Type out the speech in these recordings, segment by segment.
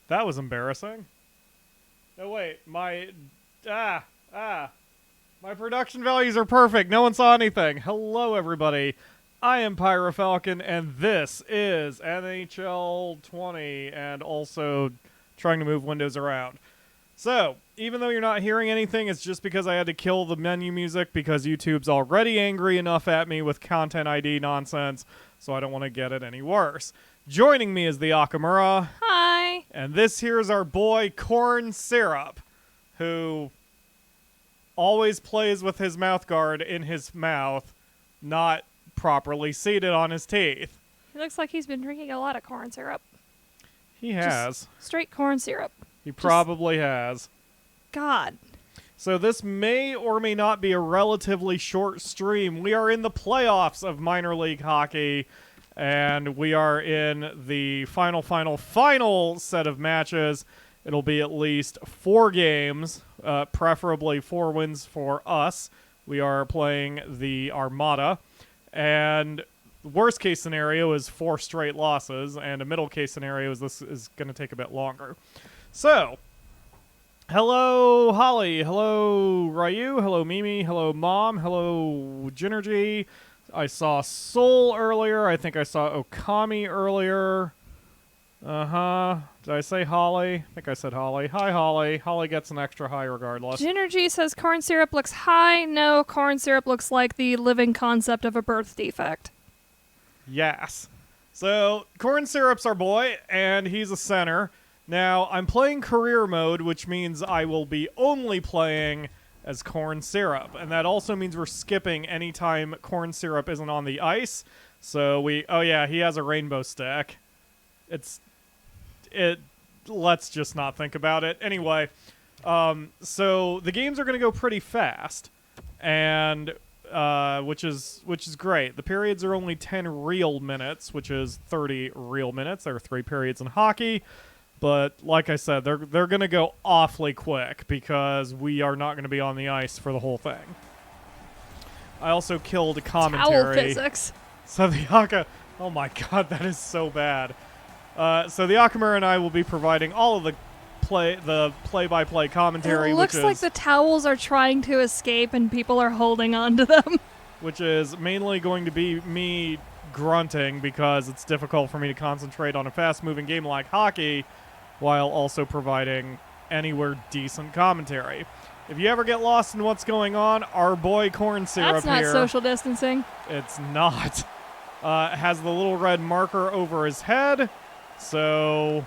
That was embarrassing. Oh, wait. My production values are perfect. No one saw anything. Hello, everybody. I am PyroFalkon, and this is NHL 20, and also trying to move windows around. So, even though you're not hearing anything, it's just because I had to kill the menu music because YouTube's already angry enough at me with Content ID nonsense, so I don't want to get it any worse. Joining me is the Akamura. Hi. And this here's our boy Corn Syrup, who always plays with his mouthguard in his mouth, not properly seated on his teeth. He looks like he's been drinking a lot of corn syrup. He has. Just straight corn syrup. He probably has. God. So this may or may not be a relatively short stream. We are in the playoffs of minor league hockey, and we are in the final set of matches. It'll be at least 4 games, preferably 4 wins for us. We are playing the Armada, and the worst case scenario is 4 straight losses, and a middle case scenario is this is going to take a bit longer. So, hello Holly, hello Ryu, hello Mimi, hello Mom, hello Jinergy. I saw Soul earlier. I think I saw Okami earlier. Did I say Holly? I think I said Holly. Hi, Holly. Holly gets an extra high regardless. Ginergy says corn syrup looks high. No, corn syrup looks like the living concept of a birth defect. Yes. So, Corn Syrup's our boy, and he's a center. Now, I'm playing career mode, which means I will be only playing as Corn Syrup. And that also means we're skipping anytime Corn Syrup isn't on the ice. So oh yeah, he has a rainbow stick. Let's just not think about it. Anyway, so the games are going to go pretty fast, and which is great. The periods are only 10 real minutes, which is 30 real minutes. There are 3 periods in hockey, but like I said, they're going to go awfully quick because we are not going to be on the ice for the whole thing. I also killed commentary. Towel physics. So the oh my god, that is so bad. So the Akamura and I will be providing all of the play-by-play commentary. It looks like the towels are trying to escape and people are holding on to them. Which is mainly going to be me grunting because it's difficult for me to concentrate on a fast-moving game like hockey while also providing anywhere decent commentary. If you ever get lost in what's going on, our boy Corn Syrup That's not here, social distancing. It's not. Has the little red marker over his head. So,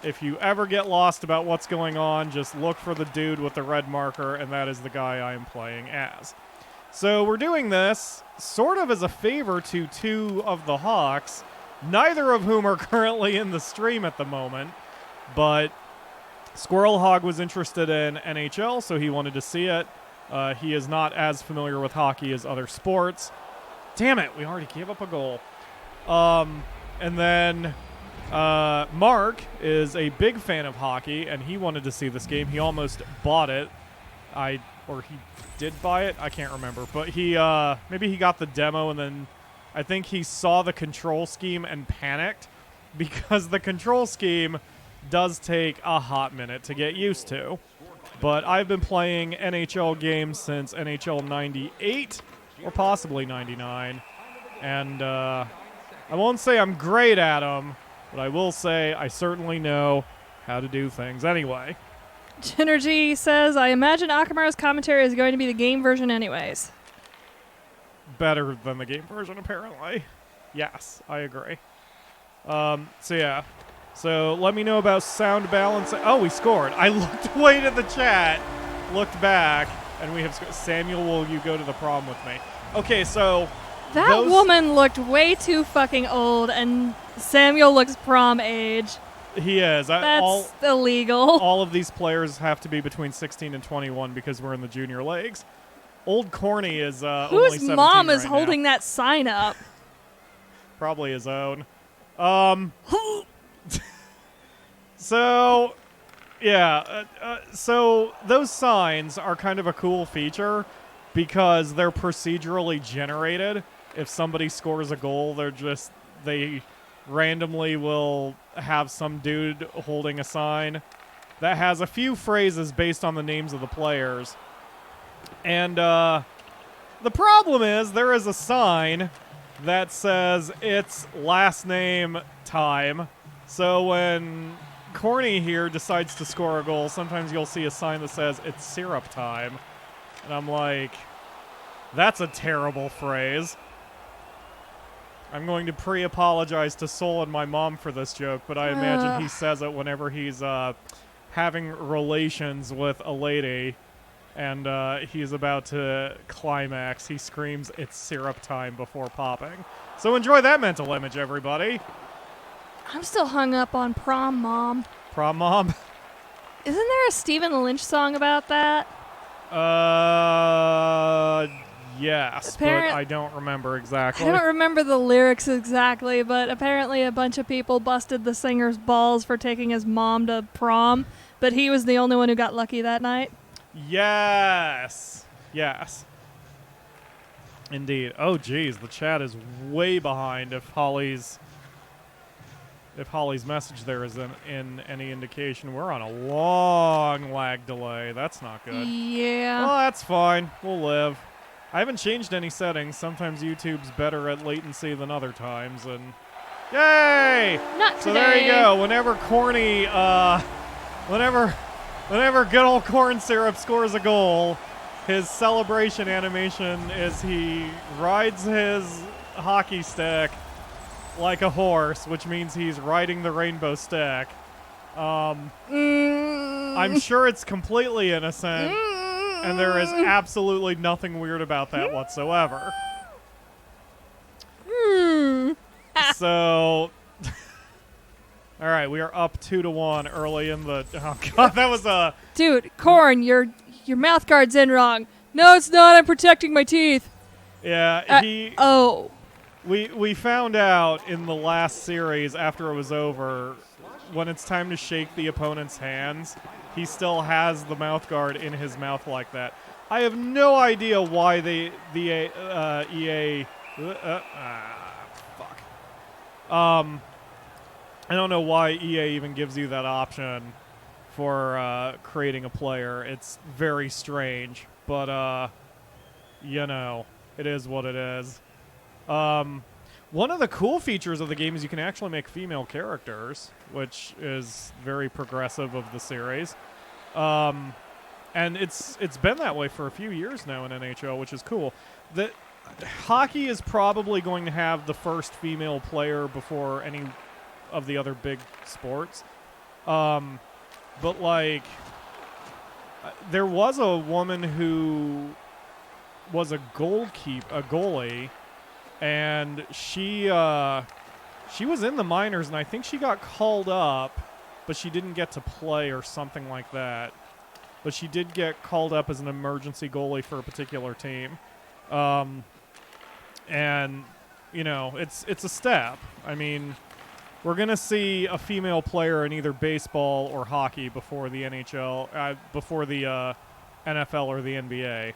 if you ever get lost about what's going on, just look for the dude with the red marker, and that is the guy I am playing as. So, we're doing this sort of as a favor to 2 of the Hawks, neither of whom are currently in the stream at the moment, but Squirrel Hog was interested in NHL, so he wanted to see it. He is not as familiar with hockey as other sports. Damn it, we already gave up a goal. And then Mark is a big fan of hockey, and he wanted to see this game. He almost bought it. Or he did buy it. I can't remember. But he maybe he got the demo, and then I think he saw the control scheme and panicked because the control scheme does take a hot minute to get used to. But I've been playing NHL games since NHL 98 or possibly 99, and I won't say I'm great at them, but I will say I certainly know how to do things anyway. Ginergy says, I imagine Akamura's commentary is going to be the game version anyways. Better than the game version, apparently. Yes, I agree. So yeah. So let me know about sound balance. Oh, we scored. I looked away to the chat, looked back, and we have Samuel, will you go to the prom with me? Okay, so that woman looked way too fucking old, and Samuel looks prom age. He is. That's illegal. All of these players have to be between 16 and 21 because we're in the junior leagues. Old Corny is only 17 Whose mom is right holding now. that sign up? Probably his own. So, yeah. So those signs are kind of a cool feature because they're procedurally generated. If somebody scores a goal, they randomly will have some dude holding a sign that has a few phrases based on the names of the players. And the problem is there is a sign that says it's last name time. So when Corny here decides to score a goal, sometimes you'll see a sign that says it's syrup time. And I'm like, that's a terrible phrase. I'm going to pre-apologize to Sol and my mom for this joke, but I imagine he says it whenever he's having relations with a lady and he's about to climax. He screams, "It's syrup time," before popping. So enjoy that mental image, everybody. I'm still hung up on Prom Mom. Prom Mom? Isn't there a Stephen Lynch song about that? Yes, but I don't remember exactly. I don't remember the lyrics exactly, but apparently a bunch of people busted the singer's balls for taking his mom to prom, but he was the only one who got lucky that night. Yes. Yes. Indeed. Oh, geez, the chat is way behind if Holly's message there is in any indication. We're on a long lag delay. That's not good. Yeah. Well, that's fine. We'll live. I haven't changed any settings. Sometimes YouTube's better at latency than other times, and yay! Not today. So there you go. Whenever Corny, whenever good old corn syrup scores a goal, his celebration animation is he rides his hockey stick like a horse, which means he's riding the rainbow stick. I'm sure it's completely innocent. And there is absolutely nothing weird about that whatsoever. So, all right, we are up 2-1 early in the. Oh God, that was a. Dude, Corn, your mouth guard's in wrong. No, it's not. I'm protecting my teeth. Yeah, We found out in the last series after it was over, when it's time to shake the opponent's hands, he still has the mouth guard in his mouth like that. I have no idea why EA. Fuck. I don't know why EA even gives you that option for creating a player. It's very strange, but you know, it is what it is. One of the cool features of the game is you can actually make female characters, which is very progressive of the series. And it's been that way for a few years now in NHL, which is cool. Hockey is probably going to have the first female player before any of the other big sports. But like, there was a woman who was a goalie, and she was in the minors, and I think she got called up, but she didn't get to play or something like that. But she did get called up as an emergency goalie for a particular team. And, you know, it's a step. I mean, we're going to see a female player in either baseball or hockey before the NHL, before the NFL or the NBA.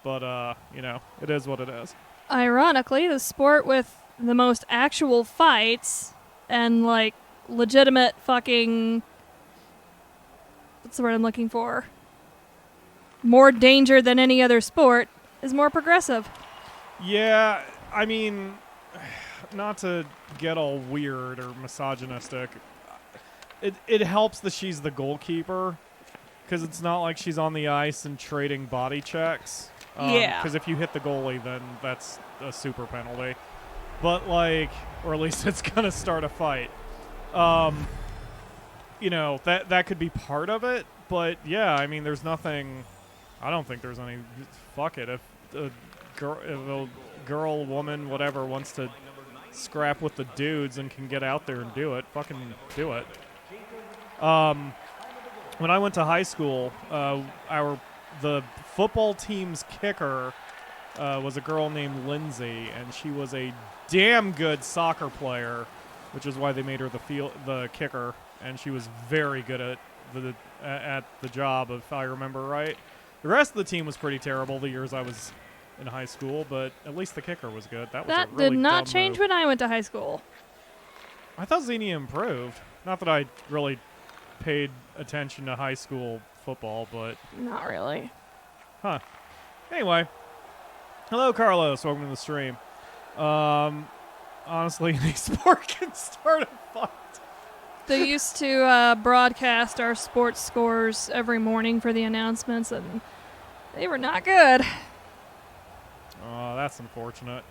But, you know, it is what it is. Ironically, the sport with the most actual fights and, like, legitimate fucking... What's the word I'm looking for? More danger than any other sport is more progressive. Yeah, I mean, not to get all weird or misogynistic, it helps that she's the goalkeeper, because it's not like she's on the ice and trading body checks. Yeah. Because if you hit the goalie, then that's a super penalty. But, like, or at least it's going to start a fight. You know, that could be part of it. But, yeah, I mean, there's nothing... I don't think there's any... Fuck it. If a girl, woman, whatever, wants to scrap with the dudes and can get out there and do it, fucking do it. When I went to high school, the football team's kicker was a girl named Lindsay, and she was a damn good soccer player, which is why they made her the kicker, and she was very good at the job, if I remember right. The rest of the team was pretty terrible the years I was in high school, but at least the kicker was good. That That was a really did not dumb change move. when I went to high school. I thought Xenia improved. Not that I really paid attention to high school football, but Not really. huh. Anyway, hello Carlos. Welcome to the stream. Honestly, any sport can start a fight. They used to broadcast our sports scores every morning for the announcements, and they were not good. Oh, that's unfortunate.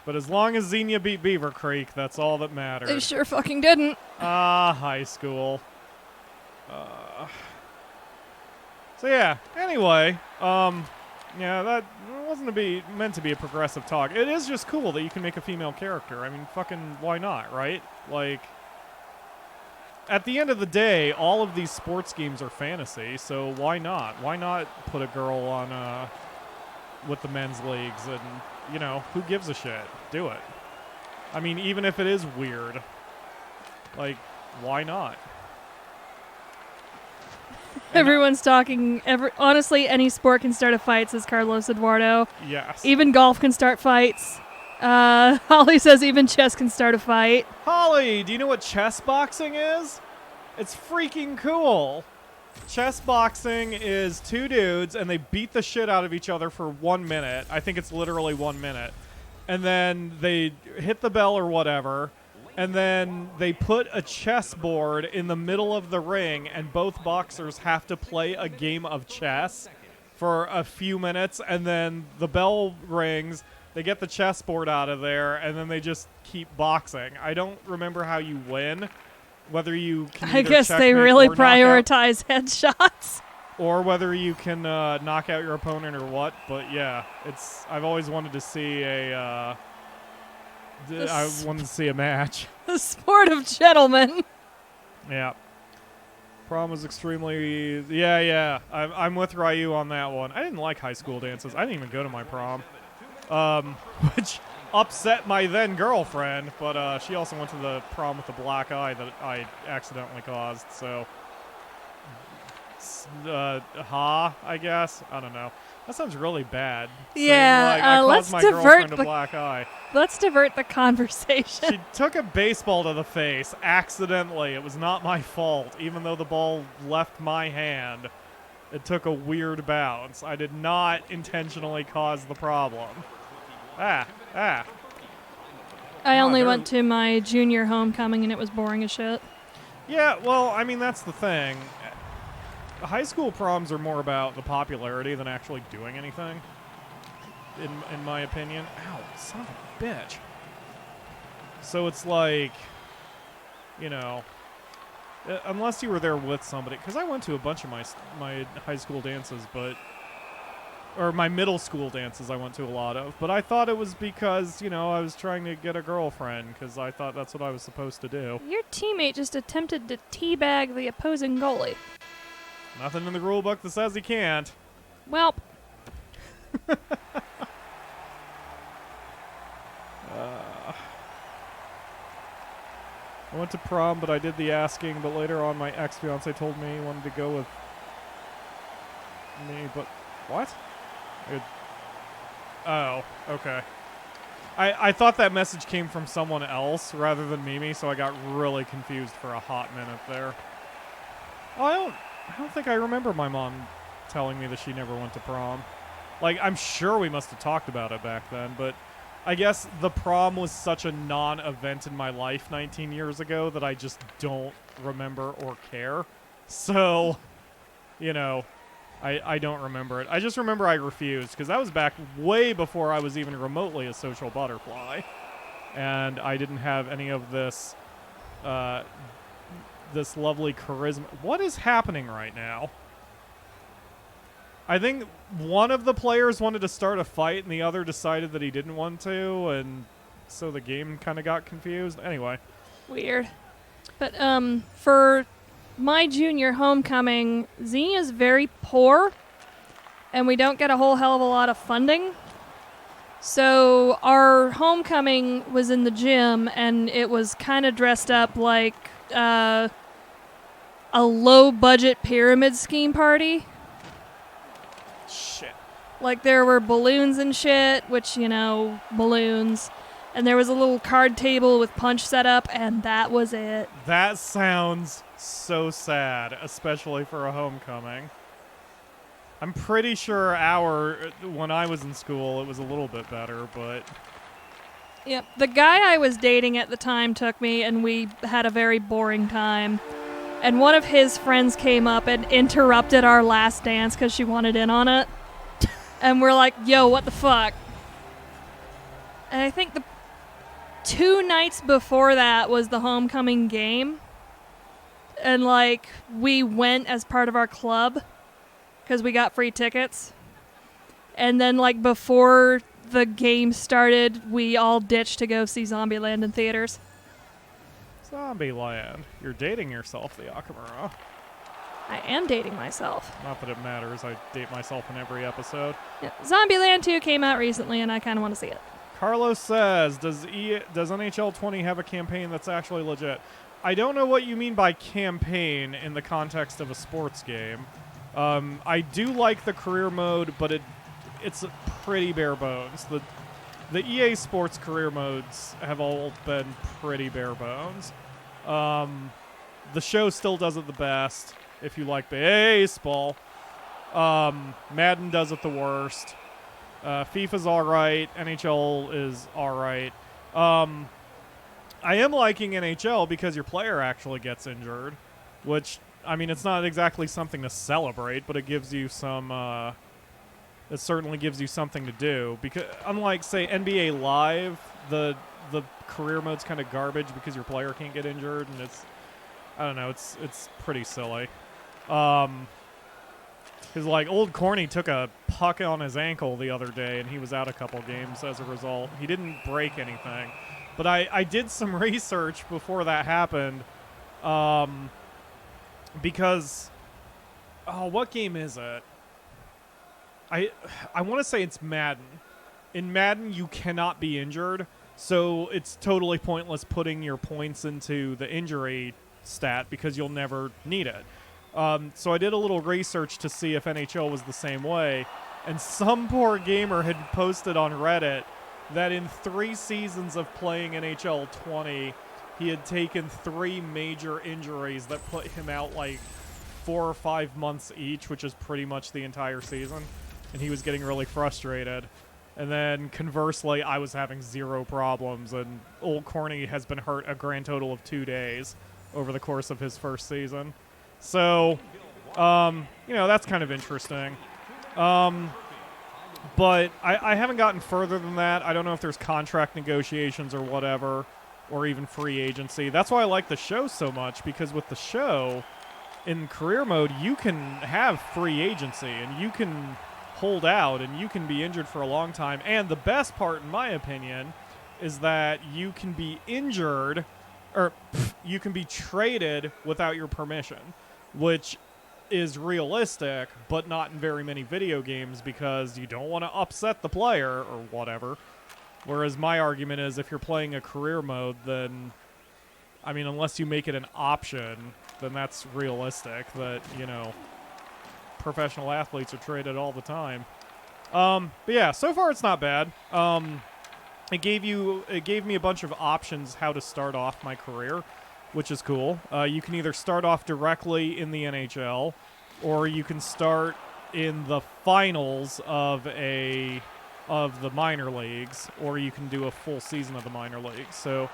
But as long as Xenia beat Beaver Creek, that's all that matters. They sure fucking didn't. High school. So yeah, anyway, yeah, that wasn't meant to be a progressive talk. It is just cool that you can make a female character. I mean, fucking why not, right? Like, at the end of the day, all of these sports games are fantasy, so why not? Why not put a girl on, with the men's leagues and, you know, who gives a shit? Do it. I mean, even if it is weird, like, why not? Everyone's talking. Honestly, any sport can start a fight, says Carlos Eduardo. Yes. Even golf can start fights. Holly says even chess can start a fight. Holly, do you know what chess boxing is? It's freaking cool. Chess boxing is two dudes, and they beat the shit out of each other for 1 minute. I think it's literally 1 minute. And then they hit the bell or whatever, and then they put a chessboard in the middle of the ring, and both boxers have to play a game of chess for a few minutes, and then the bell rings, they get the chessboard out of there, and then they just keep boxing. I don't remember how you win, whether you can I guess they really prioritize headshots. Or whether you can knock out your opponent or what, but yeah, I've always wanted to see I wanted to see a match. The sport of gentlemen. Yeah. Prom was extremely... Yeah. I'm with Ryu on that one. I didn't like high school dances. I didn't even go to my prom. Which upset my then girlfriend, but she also went to the prom with the black eye that I accidentally caused, so... I guess. I don't know. That sounds really bad. Yeah, I let's caused my divert girlfriend the a black eye. Let's divert the conversation. She took a baseball to the face accidentally. It was not my fault, even though the ball left my hand. It took a weird bounce. I did not intentionally cause the problem. I only went to my junior homecoming and it was boring as shit. Yeah, well, I mean, that's the thing. High school proms are more about the popularity than actually doing anything, in my opinion. Ow, son of a bitch. So it's like, you know, unless you were there with somebody, because I went to a bunch of my high school dances, or my middle school dances I went to a lot of, but I thought it was because, you know, I was trying to get a girlfriend, because I thought that's what I was supposed to do. Your teammate just attempted to teabag the opposing goalie. Nothing in the rule book that says he can't. Welp. I went to prom, but I did the asking, but later on my ex-fiance told me he wanted to go with me, but... What? Oh, okay. I thought that message came from someone else rather than Mimi, so I got really confused for a hot minute there. Oh, I don't think I remember my mom telling me that she never went to prom. Like, I'm sure we must have talked about it back then, but I guess the prom was such a non-event in my life 19 years ago that I just don't remember or care. So, you know, I don't remember it. I just remember I refused, because that was back way before I was even remotely a social butterfly. And I didn't have any of this... this lovely charisma. What is happening right now? I think one of the players wanted to start a fight and the other decided that he didn't want to, and so the game kind of got confused. Anyway. Weird. But for my junior homecoming, Xenia's very poor, and we don't get a whole hell of a lot of funding. So our homecoming was in the gym, and it was kind of dressed up like a low-budget pyramid scheme party. Shit. Like, there were balloons and shit, which, you know, balloons. And there was a little card table with punch set up, and that was it. That sounds so sad, especially for a homecoming. I'm pretty sure when I was in school, it was a little bit better, but... Yep. The guy I was dating at the time took me, and we had a very boring time. And one of his friends came up and interrupted our last dance because she wanted in on it. And we're like, yo, what the fuck? And I think the 2 nights before that was the homecoming game. And, like, we went as part of our club because we got free tickets. And then, like, before the game started, we all ditched to go see Zombieland in theaters. Zombieland. You're dating yourself, the Akamura. I am dating myself. Not that it matters. I date myself in every episode. Yeah. Zombieland 2 came out recently, and I kind of want to see it. Carlos says, does NHL 20 have a campaign that's actually legit? I don't know what you mean by campaign in the context of a sports game. I do like the career mode, but it's pretty bare bones. The EA Sports career modes have all been pretty bare bones. The show still does it the best if you like baseball. Madden does it the worst. FIFA's alright. NHL is alright. I am liking NHL because your player actually gets injured, which, I mean, it's not exactly something to celebrate, but it gives you some, it certainly gives you something to do. Because unlike, say, NBA Live, the career mode's kind of garbage because your player can't get injured, and I don't know, it's pretty silly. Because, like, old Corny took a puck on his ankle the other day, and he was out a couple games as a result. He didn't break anything. But I did some research before that happened, because, what game is it? I want to say it's Madden. In Madden, you cannot be injured, so it's totally pointless putting your points into the injury stat because you'll never need it. So I did a little research to see if NHL was the same way, and some poor gamer had posted on Reddit that in 3 seasons of playing NHL 20, he had taken 3 major injuries that put him out like 4 or 5 months each, which is pretty much the entire season, and he was getting really frustrated. And then conversely, I was having 0 problems, and old Corny has been hurt a grand total of 2 days over the course of his first season. So, that's kind of interesting. But I haven't gotten further than that. I don't know if there's contract negotiations or whatever, or even free agency. That's why I like the show so much, because with the show, in career mode, you can have free agency, and you can hold out, and you can be injured for a long time. And the best part, in my opinion, is that you can be injured, or you can be traded without your permission, which is realistic, but not in very many video games because you don't want to upset the player or whatever. Whereas my argument is if you're playing a career mode, then, I mean, unless you make it an option, then that's realistic that, professional athletes are traded all the time. But yeah, so far it's not bad. It gave me a bunch of options how to start off my career, which is cool. You can either start off directly in the NHL, or you can start in the finals of the minor leagues, or you can do a full season of the minor leagues. So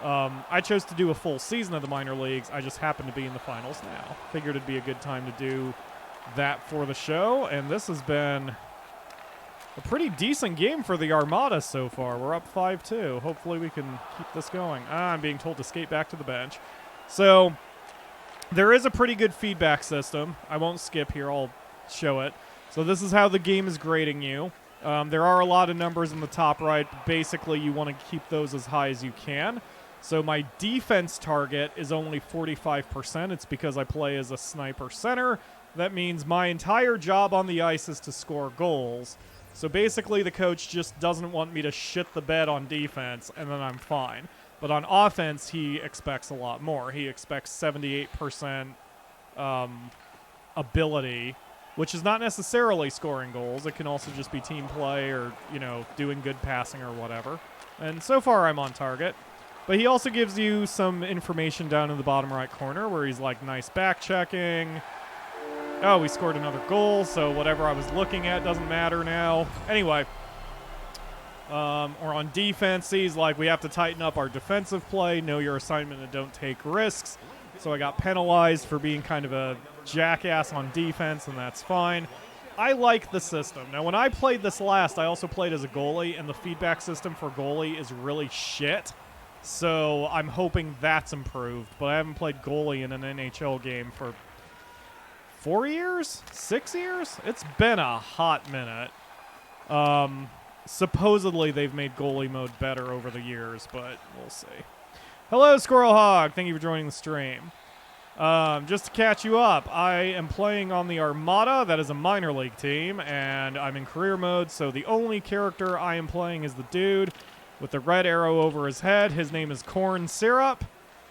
I chose to do a full season of the minor leagues. I just happen to be in the finals now. Figured it'd be a good time to do that for the show, and this has been a pretty decent game for the Armada so far. We're up 5-2. Hopefully we can keep this going. I'm being told to skate back to the bench. So there is a pretty good feedback system. I won't skip here. I'll show it. So this is how the game is grading you. There are a lot of numbers in the top right. But basically, you want to keep those as high as you can. So my defense target is only 45%. It's because I play as a sniper center. That means my entire job on the ice is to score goals. So basically, the coach just doesn't want me to shit the bed on defense, and then I'm fine. But on offense, he expects a lot more. He expects 78% ability which is not necessarily scoring goals. It can also just be team play or, doing good passing or whatever. And so far, I'm on target. But he also gives you some information down in the bottom right corner where he's like, nice back checking. Oh, we scored another goal, so whatever I was looking at doesn't matter now. Anyway, or on defense, he's like, we have to tighten up our defensive play, know your assignment and don't take risks. So I got penalized for being kind of a jackass on defense, and that's fine. I like the system. Now, when I played this last, I also played as a goalie, and the feedback system for goalie is really shit. So I'm hoping that's improved, but I haven't played goalie in an NHL game for 4 years? 6 years? It's been a hot minute. Supposedly they've made goalie mode better over the years, but we'll see. Hello, Squirrel Hog. Thank you for joining the stream. Just to catch you up, I am playing on the Armada. That is a minor league team, and I'm in career mode, so the only character I am playing is the dude with the red arrow over his head. His name is Corn Syrup.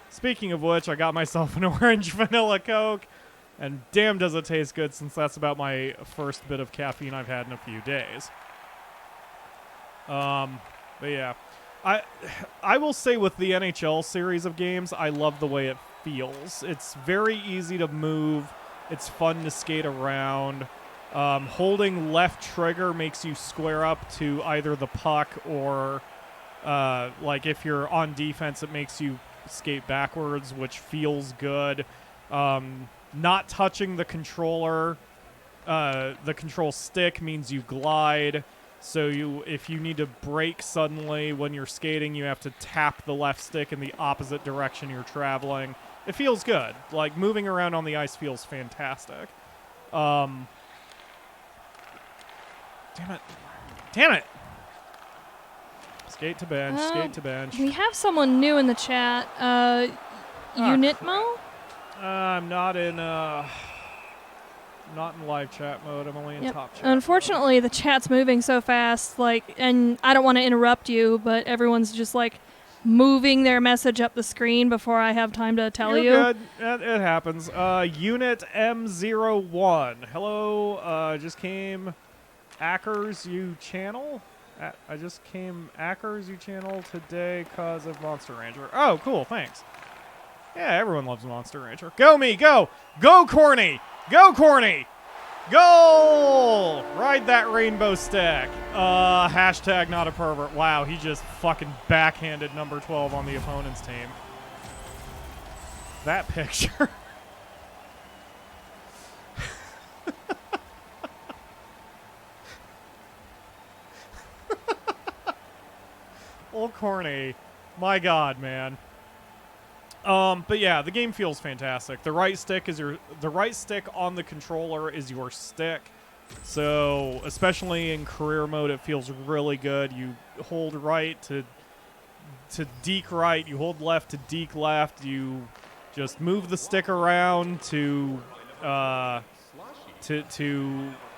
Speaking of which, I got myself an orange vanilla Coke, and damn does it taste good, since that's about my first bit of caffeine I've had in a few days. But yeah. I will say with the NHL series of games, I love the way it feels. It's very easy to move. It's fun to skate around. Holding left trigger makes you square up to either the puck or, like if you're on defense, it makes you skate backwards, which feels good. Not touching the controller, the control stick means you glide. So if you need to brake suddenly when you're skating, you have to tap the left stick in the opposite direction you're traveling. It feels good. Like, moving around on the ice feels fantastic. Damn it. Skate to bench, skate to bench. We have someone new in the chat. Unitmo? I'm not in live chat mode. I'm only in top chat. Unfortunately, the chat's moving so fast, and I don't want to interrupt you, but everyone's just moving their message up the screen before I have time to tell you. You're good. It happens. Unit M01. Hello. Just came Ackers you channel. I just came Ackers you channel today because of Monster Ranger. Oh, cool. Thanks. Yeah, everyone loves Monster Ranger. Go me, go! Go, Corny! Go, Corny! Go! Ride that rainbow stick. Hashtag not a pervert. Wow, he just fucking backhanded number 12 on the opponent's team. That picture. Old Corny. My God, man. But yeah, the game feels fantastic. The right stick on the controller is your stick. So, especially in career mode, it feels really good. You hold right to deke right, you hold left to deke left, you just move the stick around to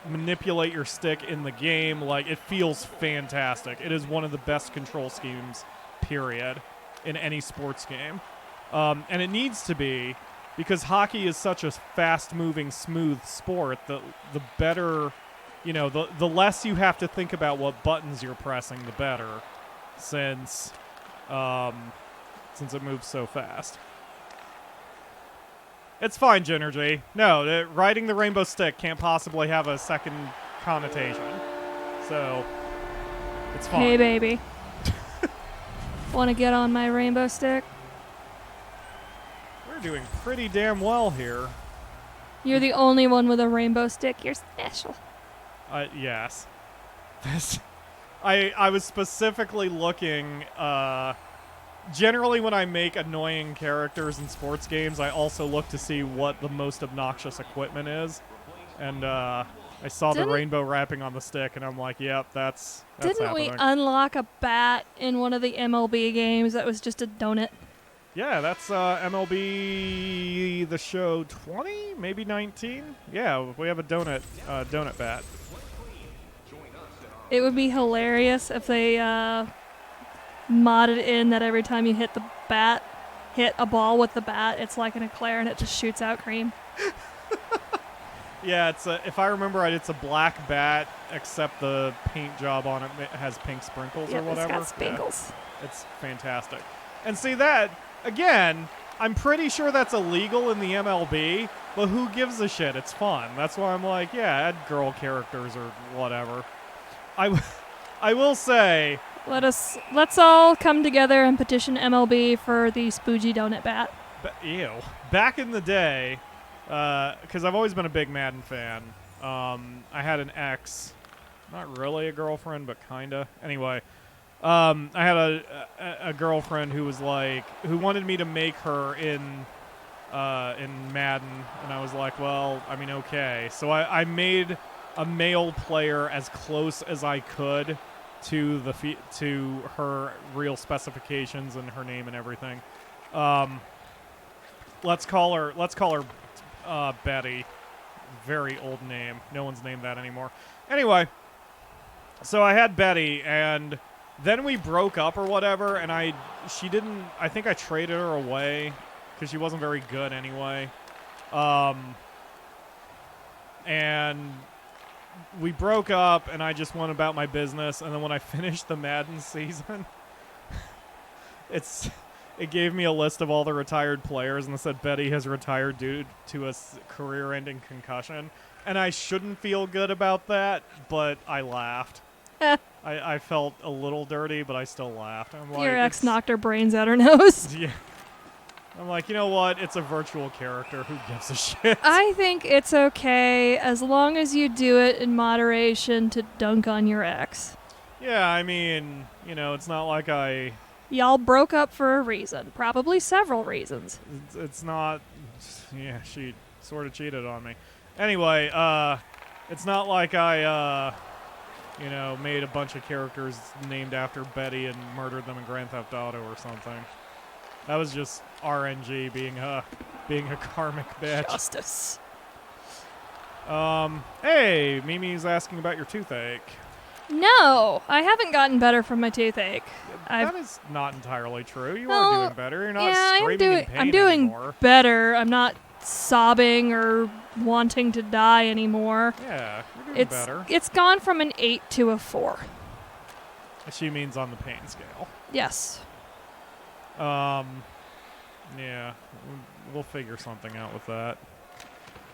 manipulate your stick in the game. Like, it feels fantastic. It is one of the best control schemes, period, in any sports game. And it needs to be, because hockey is such a fast-moving, smooth sport. The better, the less you have to think about what buttons you're pressing, the better, since it moves so fast. It's fine, Ginergy. No, riding the rainbow stick can't possibly have a second connotation. So, it's fine. Hey, baby. Want to get on my rainbow stick? We're doing pretty damn well here. You're the only one with a rainbow stick. You're special. Yes. I was specifically looking, generally when I make annoying characters in sports games, I also look to see what the most obnoxious equipment is. And I saw the rainbow wrapping on the stick, and I'm like, yep, that's Didn't happening. we unlock a bat in one of the MLB games that was just a donut? Yeah, that's MLB The Show 20, maybe 19. Yeah, we have a donut bat. It would be hilarious if they modded in that every time you hit a ball with the bat, it's like an eclair and it just shoots out cream. Yeah, if I remember right, it's a black bat, except the paint job on it has pink sprinkles or whatever. It's got sprinkles. Yeah, it's fantastic. And see that, again, I'm pretty sure that's illegal in the MLB, but who gives a shit? It's fun. That's why I'm like, yeah, add girl characters or whatever. I will say... Let's all come together and petition MLB for the Spoogie Donut Bat. Ew. Back in the day... because I've always been a big Madden fan. I had an ex, not really a girlfriend, but kinda. Anyway, I had a girlfriend who was like, who wanted me to make her in Madden, and I was like, well, I mean, okay. So I made a male player as close as I could to to her real specifications and her name and everything. Let's call her Betty. Very old name. No one's named that anymore. Anyway, so I had Betty, and then we broke up or whatever, and I think I traded her away because she wasn't very good anyway. And we broke up, and I just went about my business, and then when I finished the Madden season, it gave me a list of all the retired players, and it said Betty has retired due to a career-ending concussion. And I shouldn't feel good about that, but I laughed. I felt a little dirty, but I still laughed. I'm like, your ex knocked her brains out her nose. Yeah. I'm like, you know what? It's a virtual character. Who gives a shit? I think it's okay as long as you do it in moderation to dunk on your ex. Yeah, I mean, it's not like Y'all broke up for a reason. Probably several reasons. It's not... Yeah, she sort of cheated on me. Anyway, it's not like I, made a bunch of characters named after Betty and murdered them in Grand Theft Auto or something. That was just RNG being a karmic bitch. Justice. Hey, Mimi's asking about your toothache. No, I haven't gotten better from my toothache. That is not entirely true. You are doing better. You're not screaming in pain I'm doing anymore. better. I'm not sobbing or wanting to die anymore. Yeah, you're doing better. It's gone from an 8 to a 4. She means on the pain scale. Yes. Yeah, we'll figure something out with that.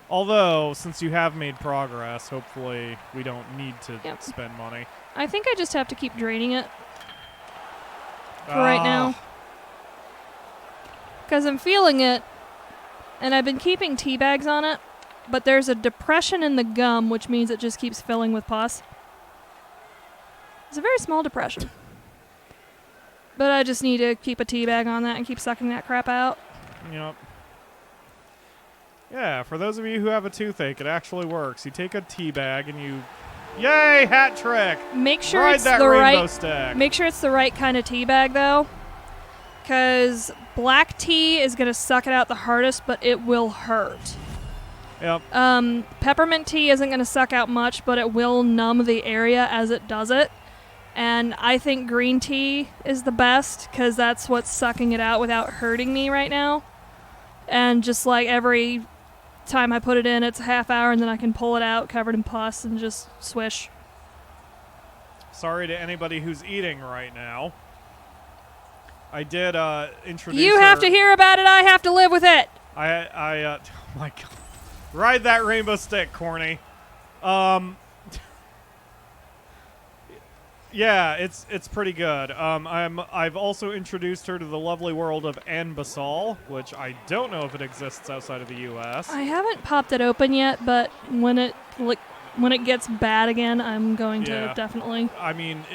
Although, since you have made progress, hopefully we don't need to spend money. I think I just have to keep draining it for right now. Because I'm feeling it, and I've been keeping tea bags on it, but there's a depression in the gum, which means it just keeps filling with pus. It's a very small depression. But I just need to keep a tea bag on that and keep sucking that crap out. Yep. Yeah, for those of you who have a toothache, it actually works. You take a tea bag and you... Yay, hat trick! Make sure Ride it's that the rainbow right... stack. Make sure it's the right kind of tea bag, though. Because black tea is going to suck it out the hardest, but it will hurt. Yep. Peppermint tea isn't going to suck out much, but it will numb the area as it does it. And I think green tea is the best, because that's what's sucking it out without hurting me right now. And just like every time I put it in, it's a half hour, and then I can pull it out covered in pus and just swish. Sorry to anybody who's eating right now. I did introduce You have to hear about it. I have to live with it. oh my God. Ride that rainbow stick, corny. Yeah, it's pretty good. I've also introduced her to the lovely world of Anne Basal, which I don't know if it exists outside of the U.S. I haven't popped it open yet, but when it gets bad again, I'm going to definitely. I mean,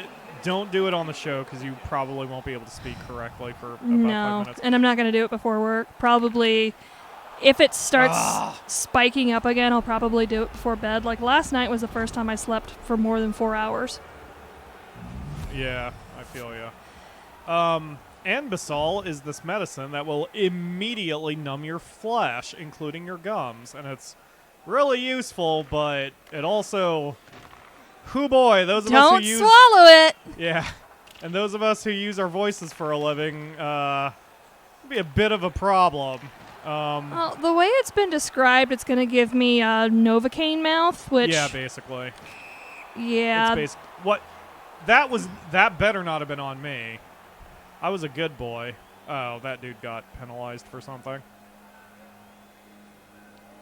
don't do it on the show because you probably won't be able to speak correctly for about 5 minutes. And I'm not going to do it before work. Probably, if it starts spiking up again, I'll probably do it before bed. Like last night was the first time I slept for more than 4 hours. Yeah, I feel you. Anne Basal is this medicine that will immediately numb your flesh, including your gums, and it's really useful, but it also... Hoo boy, those of us who use... Don't swallow it! Yeah, and those of us who use our voices for a living, be a bit of a problem. Well, the way it's been described, it's going to give me a Novocaine mouth, which... Yeah, basically. Yeah. What? That better not have been on me. I was a good boy. Oh, that dude got penalized for something.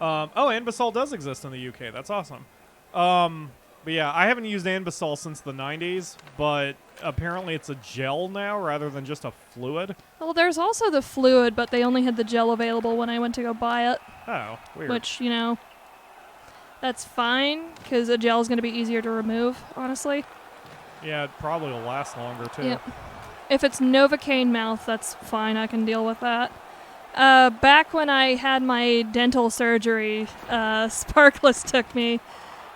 Oh, Anbesol does exist in the UK. That's awesome. But yeah, I haven't used Anbesol since the 90s, but apparently it's a gel now rather than just a fluid. Well, there's also the fluid, but they only had the gel available when I went to go buy it. Oh, weird. Which, you know, that's fine, because a gel is going to be easier to remove, honestly. Yeah, it probably will last longer, too. Yep. If it's Novocaine mouth, that's fine. I can deal with that. Back when I had my dental surgery, Sparkless took me,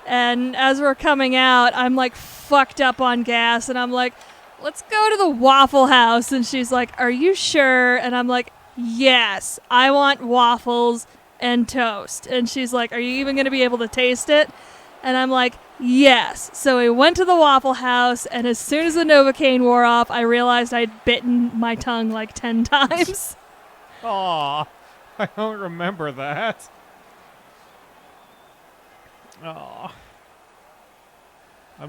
and as we're coming out, I'm like fucked up on gas, and I'm like, let's go to the Waffle House. And she's like, are you sure? And I'm like, yes, I want waffles and toast. And she's like, are you even going to be able to taste it? And I'm like, yes. So we went to the Waffle House, and as soon as the Novocaine wore off, I realized I'd bitten my tongue like 10 times. Aw, I don't remember that. Aw. I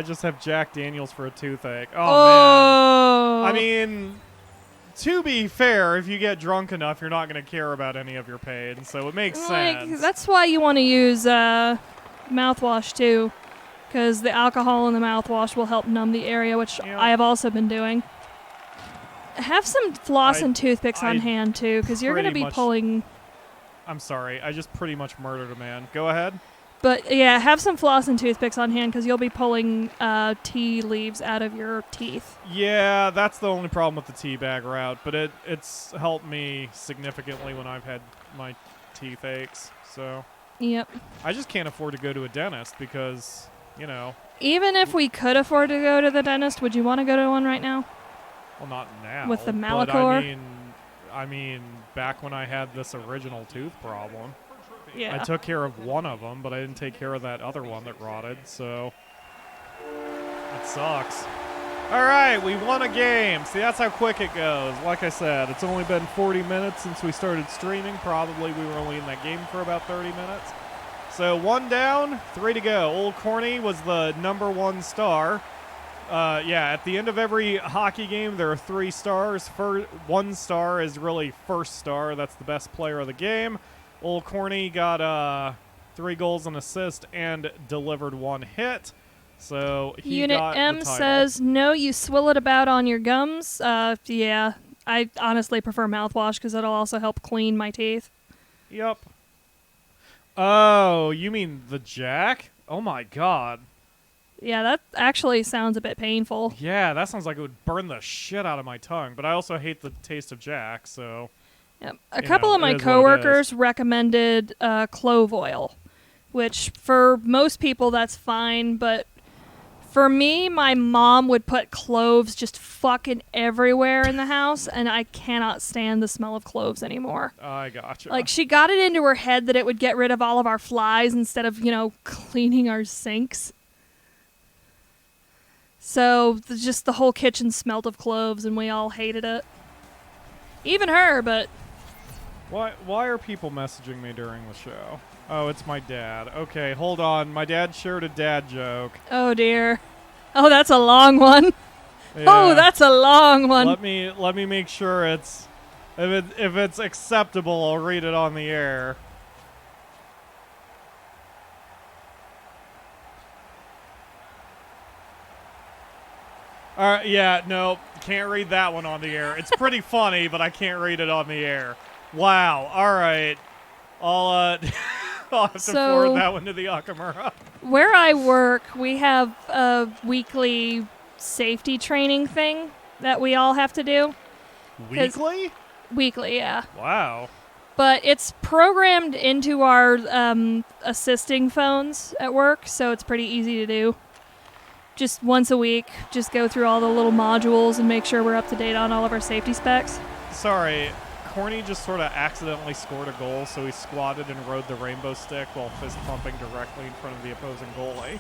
just have Jack Daniels for a toothache. Oh, man. I mean, to be fair, if you get drunk enough, you're not going to care about any of your pain, so it makes sense. That's why you want to use mouthwash, too, because the alcohol in the mouthwash will help numb the area, which I have also been doing. Have some floss and toothpicks on hand, too, because you're going to be pulling... I'm sorry, I just pretty much murdered a man. Go ahead. But, yeah, have some floss and toothpicks on hand, because you'll be pulling tea leaves out of your teeth. Yeah, that's the only problem with the tea bag route, but it's helped me significantly when I've had my teeth aches, so... Yep. I just can't afford to go to a dentist because, you know... Even if we could afford to go to the dentist, would you want to go to one right now? Well, not now. With the Malachor? Malachor? I mean, back when I had this original tooth problem, yeah. I took care of one of them, but I didn't take care of that other one that rotted, so it sucks. All right, we won a game. See, that's how quick it goes. Like I said, it's only been 40 minutes since we started streaming. Probably we were only in that game for about 30 minutes. So 1 down, 3 to go. Old Corny was the #1 star. Yeah, at the end of every hockey game, there are 3 stars. 1 star is really first star. That's the best player of the game. Old Corny got 3 goals and assist and delivered 1 hit. So he Unit got M the title. says, no, you swill it about on your gums. Yeah, I honestly prefer mouthwash because it'll also help clean my teeth. Yep. Oh, you mean the Jack? Oh my god. Yeah, that actually sounds a bit painful. Yeah, that sounds like it would burn the shit out of my tongue, but I also hate the taste of Jack, so... Yep. A couple of my coworkers recommended clove oil, which for most people that's fine, but for me, my mom would put cloves just fucking everywhere in the house, and I cannot stand the smell of cloves anymore. I gotcha. Like, she got it into her head that it would get rid of all of our flies instead of, cleaning our sinks. So, just the whole kitchen smelled of cloves, and we all hated it. Even her, but... Why are people messaging me during the show? Oh, it's my dad. Okay, hold on. My dad shared a dad joke. Oh, dear. Oh, that's a long one. Yeah. Oh, that's a long one. Let me make sure it's... If it's acceptable, I'll read it on the air. Yeah, no, can't read that one on the air. It's pretty funny, but I can't read it on the air. Wow. All right. I'll have to forward that one to the Akamura. Where I work, we have a weekly safety training thing that we all have to do. Weekly? Weekly, yeah. Wow. But it's programmed into our assisting phones at work, so it's pretty easy to do. Just once a week, just go through all the little modules and make sure we're up to date on all of our safety specs. Sorry, Corny just sort of accidentally scored a goal, so he squatted and rode the rainbow stick while fist pumping directly in front of the opposing goalie.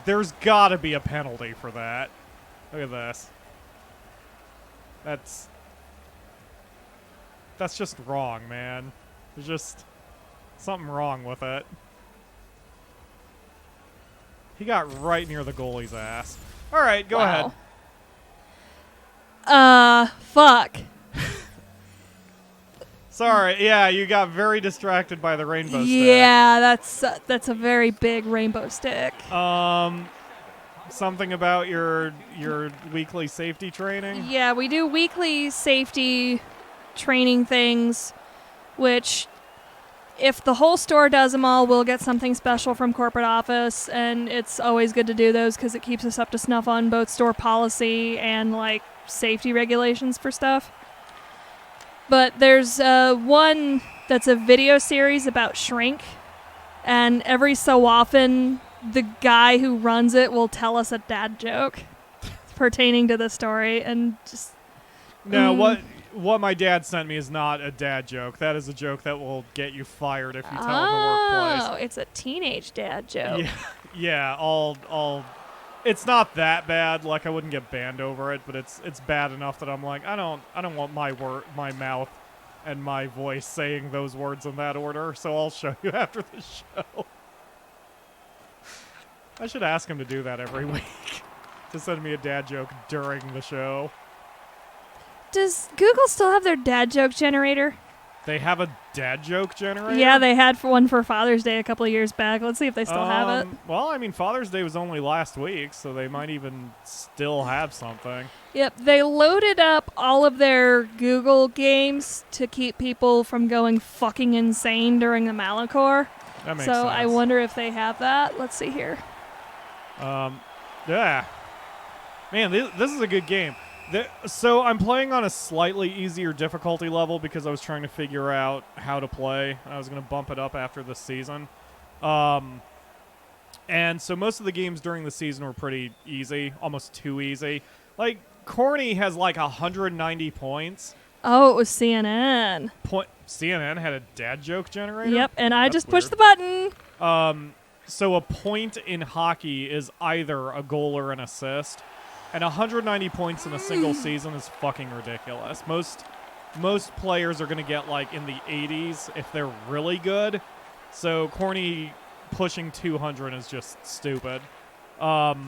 There's gotta be a penalty for that. Look at this. That's just wrong, man. There's just something wrong with it. He got right near the goalie's ass. All right, go ahead. Fuck. Sorry, yeah, you got very distracted by the rainbow stick. Yeah, that's a very big rainbow stick. Something about your weekly safety training? Yeah, we do weekly safety training things, which if the whole store does them all, we'll get something special from corporate office, and it's always good to do those because it keeps us up to snuff on both store policy and like safety regulations for stuff. But there's one that's a video series about shrink, and every so often the guy who runs it will tell us a dad joke pertaining to the story, and just no. What my dad sent me is not a dad joke. That is a joke that will get you fired if you tell in the workplace. Oh, it's a teenage dad joke. Yeah. All. It's not that bad. Like I wouldn't get banned over it, but it's bad enough that I'm like I don't want my mouth and my voice saying those words in that order. So I'll show you after the show. I should ask him to do that every week. To send me a dad joke during the show. Does Google still have their dad joke generator? They have a dad joke generator? Yeah, they had one for Father's Day a couple of years back. Let's see if they still have it. Well, I mean, Father's Day was only last week, so they might even still have something. Yep, they loaded up all of their Google games to keep people from going fucking insane during the Malachor. That makes sense. So I wonder if they have that. Let's see here. Yeah. Man, this is a good game. So I'm playing on a slightly easier difficulty level because I was trying to figure out how to play. I was going to bump it up after this season. And so most of the games during the season were pretty easy, almost too easy. Like, Corny has like 190 points. Oh, it was CNN. CNN had a dad joke generator? Yep, and I That's just weird. pushed the button. So a point in hockey is either a goal or an assist. And 190 points in a single season is fucking ridiculous. Most players are going to get like in the 80s if they're really good. So Corny pushing 200 is just stupid. But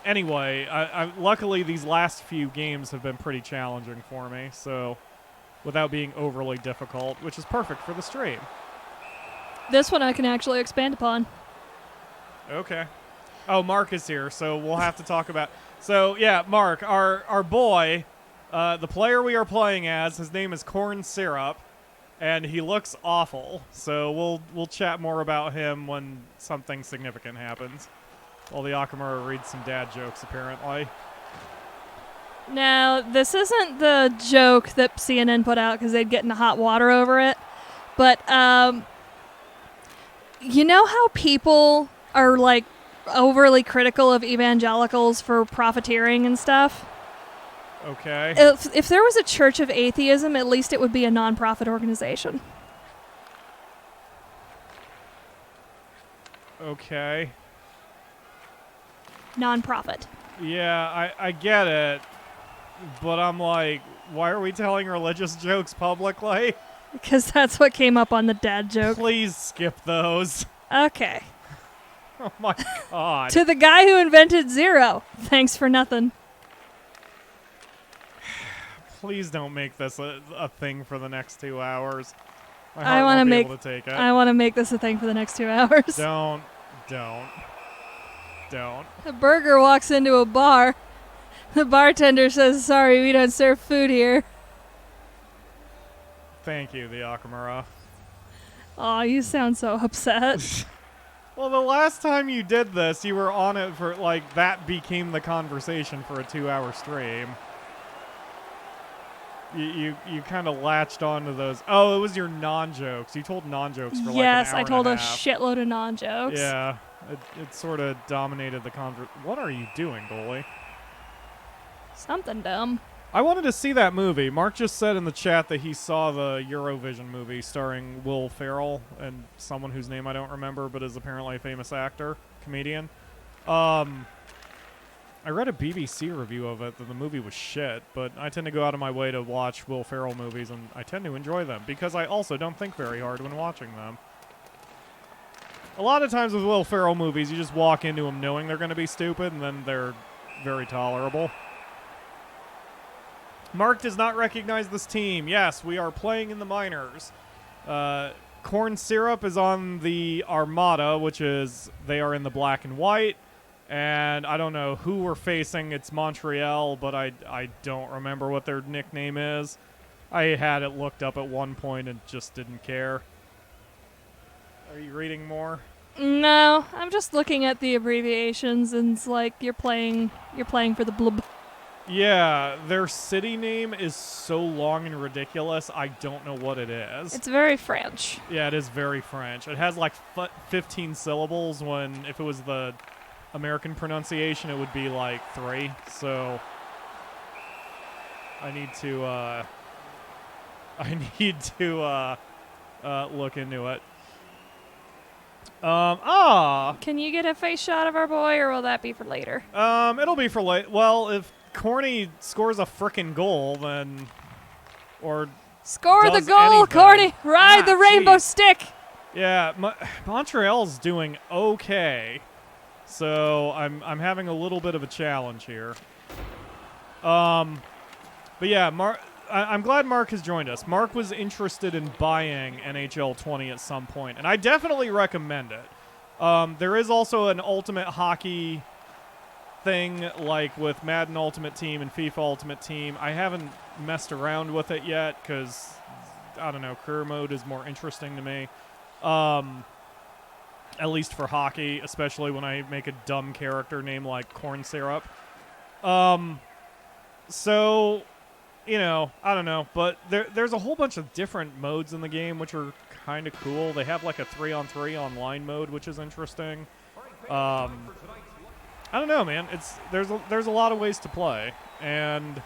anyway, I luckily these last few games have been pretty challenging for me. So without being overly difficult, which is perfect for the stream. This one I can actually expand upon. Okay. Oh, Mark is here, so we'll have to talk about... So, yeah, Mark, our boy, the player we are playing as, his name is Corn Syrup, and he looks awful. So we'll chat more about him when something significant happens. While the Akamura reads some dad jokes, apparently. Now, this isn't the joke that CNN put out because they'd get into hot water over it, but you know how people are, like, overly critical of evangelicals for profiteering and stuff? Okay. If there was a church of atheism, at least it would be a non-profit organization. Okay. Non-profit. Yeah, I get it. But I'm like, why are we telling religious jokes publicly? Because that's what came up on the dad joke. Please skip those. Okay. Oh my god. To the guy who invented zero. Thanks for nothing. Please don't make this a thing for the next 2 hours. My I heart want to won't be make able to take it. I want to make this a thing for the next 2 hours. Don't. The burger walks into a bar. The bartender says, "Sorry, we don't serve food here." Thank you, the Akamura. Aw, you sound so upset. Well, the last time you did this, you were on it for, like, that became the conversation for a 2-hour stream. You kind of latched onto those. Oh, it was your non-jokes. You told non-jokes for like an hour Yes, I told a and half. shitload of non-jokes. Yeah, it sort of dominated the conversation. What are you doing, goalie? Something dumb. I wanted to see that movie. Mark just said in the chat that he saw the Eurovision movie starring Will Ferrell and someone whose name I don't remember but is apparently a famous actor, comedian. I I read a BBC review of it that the movie was shit, but I tend to go out of my way to watch Will Ferrell movies, and I tend to enjoy them because I also don't think very hard when watching them. A lot of times with Will Ferrell movies, you just walk into them knowing they're going to be stupid, and then they're very tolerable. Mark does not recognize this team. Yes, we are playing in the minors. Corn Syrup is on the Armada, which is, they are in the black and white. And I don't know who we're facing. It's Montreal, but I don't remember what their nickname is. I had it looked up at one point and just didn't care. Are you reading more? No, I'm just looking at the abbreviations, and it's like you're playing for the blub. Yeah, their city name is so long and ridiculous, I don't know what it is. It's very French. Yeah, it is very French. It has like 15 syllables when, if it was the American pronunciation, it would be like 3. So I need to look into it. Can you get a face shot of our boy, or will that be for later? It'll be for late. Well, if Corny scores a frickin' goal, then, or score the does goal, anything. Corny! Ride the rainbow geez. stick! Yeah, Montreal's doing okay, so I'm having a little bit of a challenge here. But yeah, I'm glad Mark has joined us. Mark was interested in buying NHL 20 at some point, and I definitely recommend it. There is also an Ultimate Hockey thing, like with Madden Ultimate Team and FIFA Ultimate Team. I haven't messed around with it yet because, I don't know, career mode is more interesting to me. At least for hockey, especially when I make a dumb character name like Corn Syrup. So, you know, I don't know, but there's a whole bunch of different modes in the game which are kind of cool. They have like a 3-on-3 online mode, which is interesting. I don't know, man. There's a lot of ways to play, and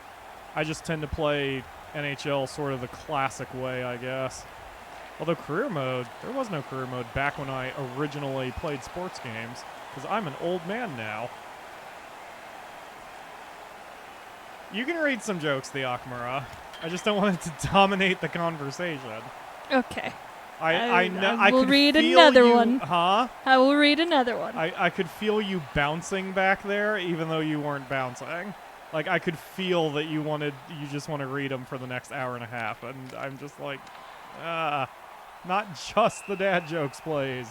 I just tend to play NHL sort of the classic way, I guess. Although career mode, there was no career mode back when I originally played sports games, because I'm an old man now. You can read some jokes, the Akamura. I just don't want it to dominate the conversation. Okay. I will could read feel another you, one. Huh? I will read another one. I could feel you bouncing back there, even though you weren't bouncing. Like, I could feel that you just want to read them for the next hour and a half, and I'm just like, not just the dad jokes, please.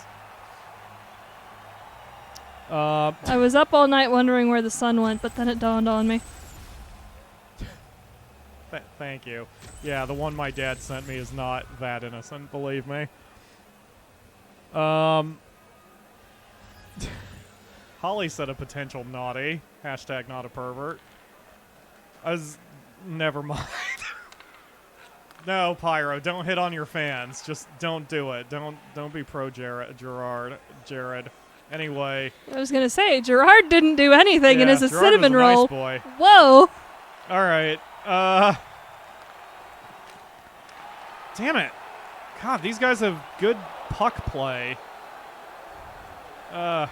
I was up all night wondering where the sun went, but then it dawned on me. Thank you. Yeah, the one my dad sent me is not that innocent, believe me. Holly said a potential naughty. Hashtag not a pervert. Never mind. No, Pyro, don't hit on your fans. Just don't do it. Don't be pro Jared. Anyway. I was going to say, Gerard didn't do anything, and is a Gerard cinnamon was a roll. nice boy. Whoa. All right. Damn it. God, these guys have good puck play. I've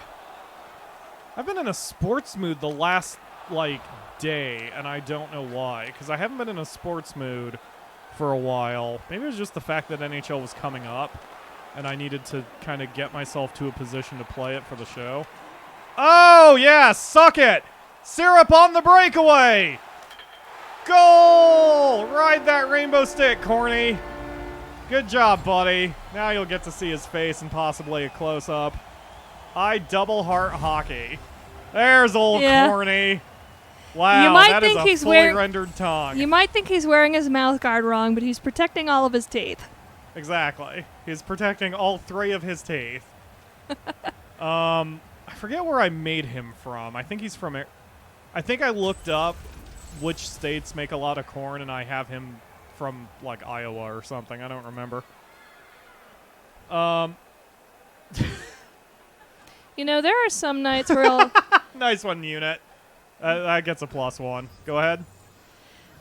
been in a sports mood the last, day, and I don't know why. Because I haven't been in a sports mood for a while. Maybe it was just the fact that NHL was coming up, and I needed to kind of get myself to a position to play it for the show. Oh, yeah, suck it! Syrup on the breakaway! Goal! Ride that rainbow stick, Corny. Good job, buddy. Now you'll get to see his face and possibly a close-up. I double heart hockey. There's old Corny. Wow, that is a fully rendered tongue. You might think he's wearing his mouth guard wrong, but he's protecting all of his teeth. Exactly. He's protecting all 3 of his teeth. I forget where I made him from. I think he's from... I think I looked up which states make a lot of corn, and I have him from, Iowa or something. I don't remember. You know, there are some nights where I'll... Nice one, Unit. That gets a +1. Go ahead.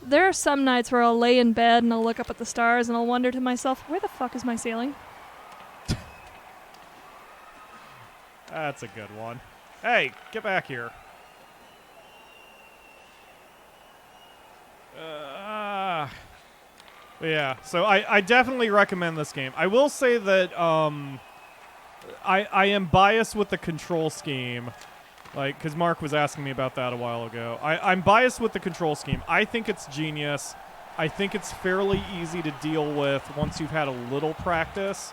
There are some nights where I'll lay in bed and I'll look up at the stars and I'll wonder to myself, where the fuck is my ceiling? That's a good one. Hey, get back here. But yeah, so I definitely recommend this game. I will say that I am biased with the control scheme. Like, because Mark was asking me about that a while ago. I'm biased with the control scheme. I think it's genius. I think it's fairly easy to deal with once you've had a little practice.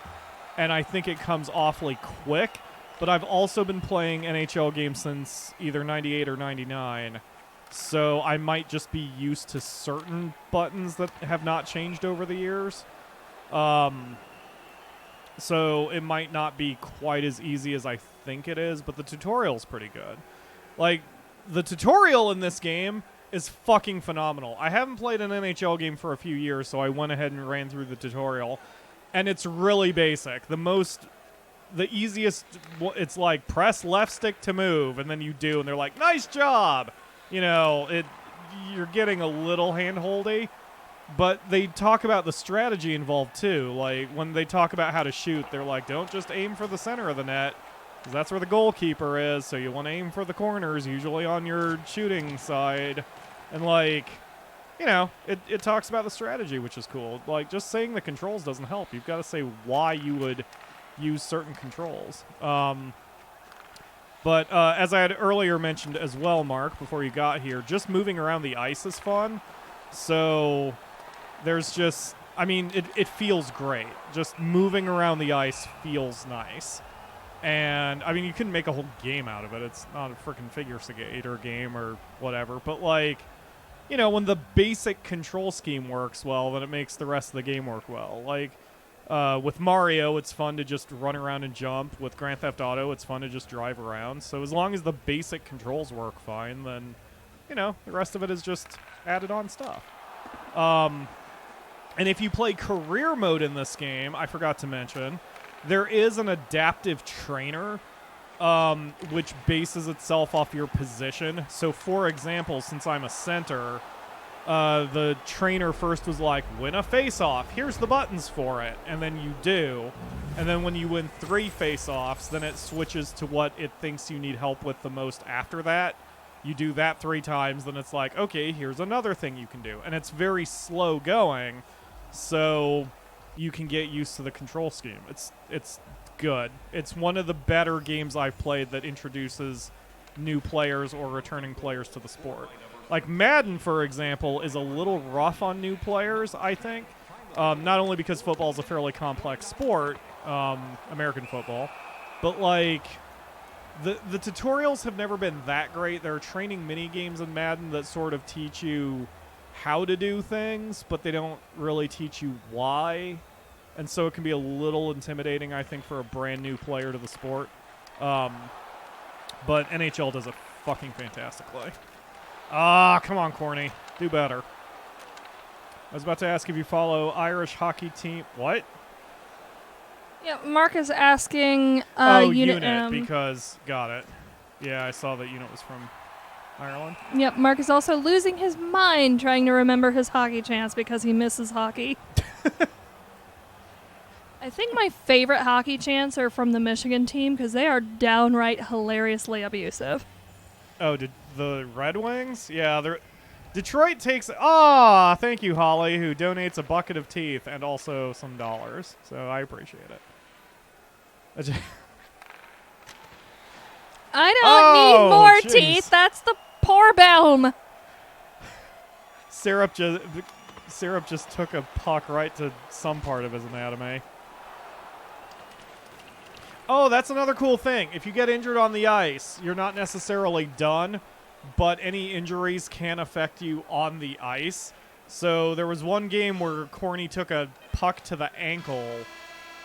And I think it comes awfully quick. But I've also been playing NHL games since either 98 or 99. So I might just be used to certain buttons that have not changed over the years. So it might not be quite as easy as I think it is, but the tutorial's pretty good. Like, the tutorial in this game is fucking phenomenal. I haven't played an NHL game for a few years, so I went ahead and ran through the tutorial. And it's really basic. The easiest, it's like press left stick to move, and then you do, and they're like, nice job! You know, you're getting a little hand-holdy. But they talk about the strategy involved, too. Like, when they talk about how to shoot, they're like, don't just aim for the center of the net, because that's where the goalkeeper is, so you want to aim for the corners, usually on your shooting side. And, like, you know, it talks about the strategy, which is cool. Like, just saying the controls doesn't help. You've got to say why you would use certain controls. But as I had earlier mentioned as well, Mark, before you got here, just moving around the ice is fun. So there's just, I mean, it feels great. Just moving around the ice feels nice. And, I mean, you can make a whole game out of it. It's not a freaking figure skater game or whatever. But, like, you know, when the basic control scheme works well, then it makes the rest of the game work well. Like, with Mario, it's fun to just run around and jump. With Grand Theft Auto, it's fun to just drive around. So as long as the basic controls work fine, then, you know, the rest of it is just added on stuff. And if you play career mode in this game, I forgot to mention, there is an adaptive trainer, which bases itself off your position. So, for example, since I'm a center, the trainer first was like, win a face-off. Here's the buttons for it. And then you do. And then when you win 3 face-offs, then it switches to what it thinks you need help with the most after that. You do that 3 times, then it's like, okay, here's another thing you can do. And it's very slow going, so you can get used to the control scheme. It's good. It's one of the better games I've played that introduces new players or returning players to the sport. Like Madden, for example, is a little rough on new players, I think. Not only because football is a fairly complex sport, American football, but like the tutorials have never been that great. There are training mini games in Madden that sort of teach you how to do things, but they don't really teach you why. And so it can be a little intimidating, I think, for a brand new player to the sport. But NHL does it fucking fantastically. Ah, come on, Corny. Do better. I was about to ask if you follow Irish hockey team. What? Yeah, Mark is asking Unit, because got it. Yeah, I saw that Unit was from Ireland. Yep, Mark is also losing his mind trying to remember his hockey chants because he misses hockey. I think my favorite hockey chants are from the Michigan team because they are downright hilariously abusive. Oh, did the Red Wings? Yeah, Detroit takes... Ah, thank you, Holly, who donates a bucket of teeth and also some dollars. So I appreciate it. I don't need more geez. teeth. That's the poor Belm. Syrup just took a puck right to some part of his anatomy. Oh, that's another cool thing. If you get injured on the ice, you're not necessarily done, but any injuries can affect you on the ice. So there was one game where Corny took a puck to the ankle,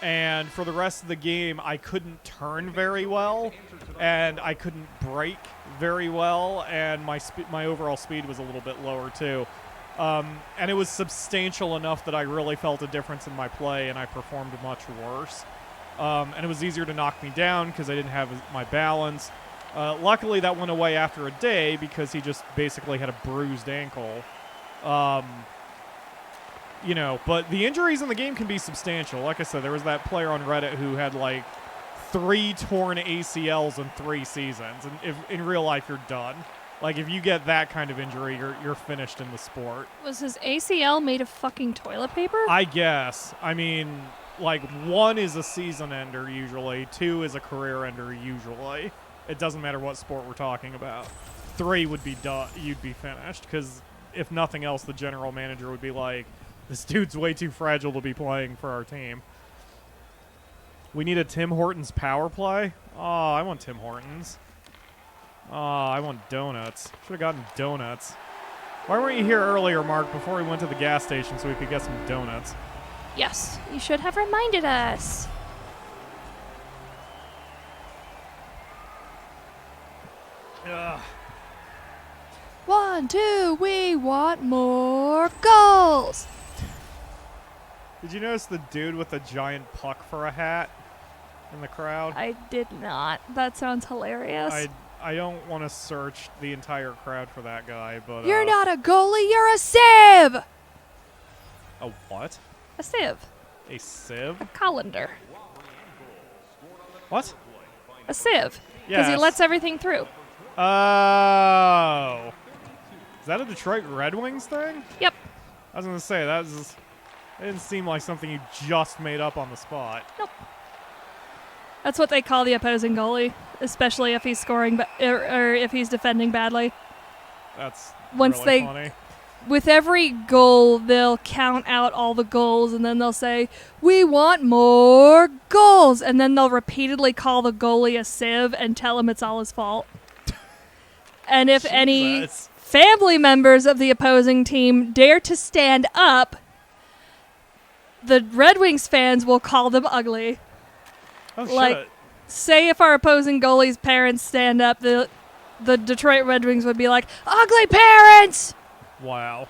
and for the rest of the game, I couldn't turn very well, and I couldn't brake very well, and my overall speed was a little bit lower too. And it was substantial enough that I really felt a difference in my play, and I performed much worse. And it was easier to knock me down because I didn't have my balance. Luckily, that went away after a day because he just basically had a bruised ankle. You know, but the injuries in the game can be substantial. Like I said, there was that player on Reddit who had like 3 torn ACLs in 3 seasons. And if in real life, you're done. Like, if you get that kind of injury, you're finished in the sport. Was his ACL made of fucking toilet paper? I guess. I mean, like, 1 is a season ender usually. 2 is a career ender usually. It doesn't matter what sport we're talking about. 3 would be you'd be finished, because if nothing else, the general manager would be like, this dude's way too fragile to be playing for our team. We need a Tim Hortons power play? Oh, I want Tim Hortons. Oh, I want donuts. Should have gotten donuts. Why weren't you here earlier, Mark, before we went to the gas station so we could get some donuts? Yes, you should have reminded us. Ugh. 1, 2, we want more goals. Did you notice the dude with the giant puck for a hat in the crowd? I did not. That sounds hilarious. I don't want to search the entire crowd for that guy, but... You're not a goalie, you're a sieve! A what? A sieve. A sieve? A colander. What? A sieve. Because he Yes. lets everything through. Oh. Is that a Detroit Red Wings thing? Yep. I was going to say, it didn't seem like something you just made up on the spot. Nope. That's what they call the opposing goalie, especially if he's scoring or if he's defending badly. That's Once really funny. With every goal, they'll count out all the goals, and then they'll say, we want more goals. And then they'll repeatedly call the goalie a sieve and tell him it's all his fault. And if any Jesus. family members of the opposing team dare to stand up, the Red Wings fans will call them ugly. Oh, Like, shit. say if our opposing goalie's parents stand up, the Detroit Red Wings would be like, ugly parents! Wow.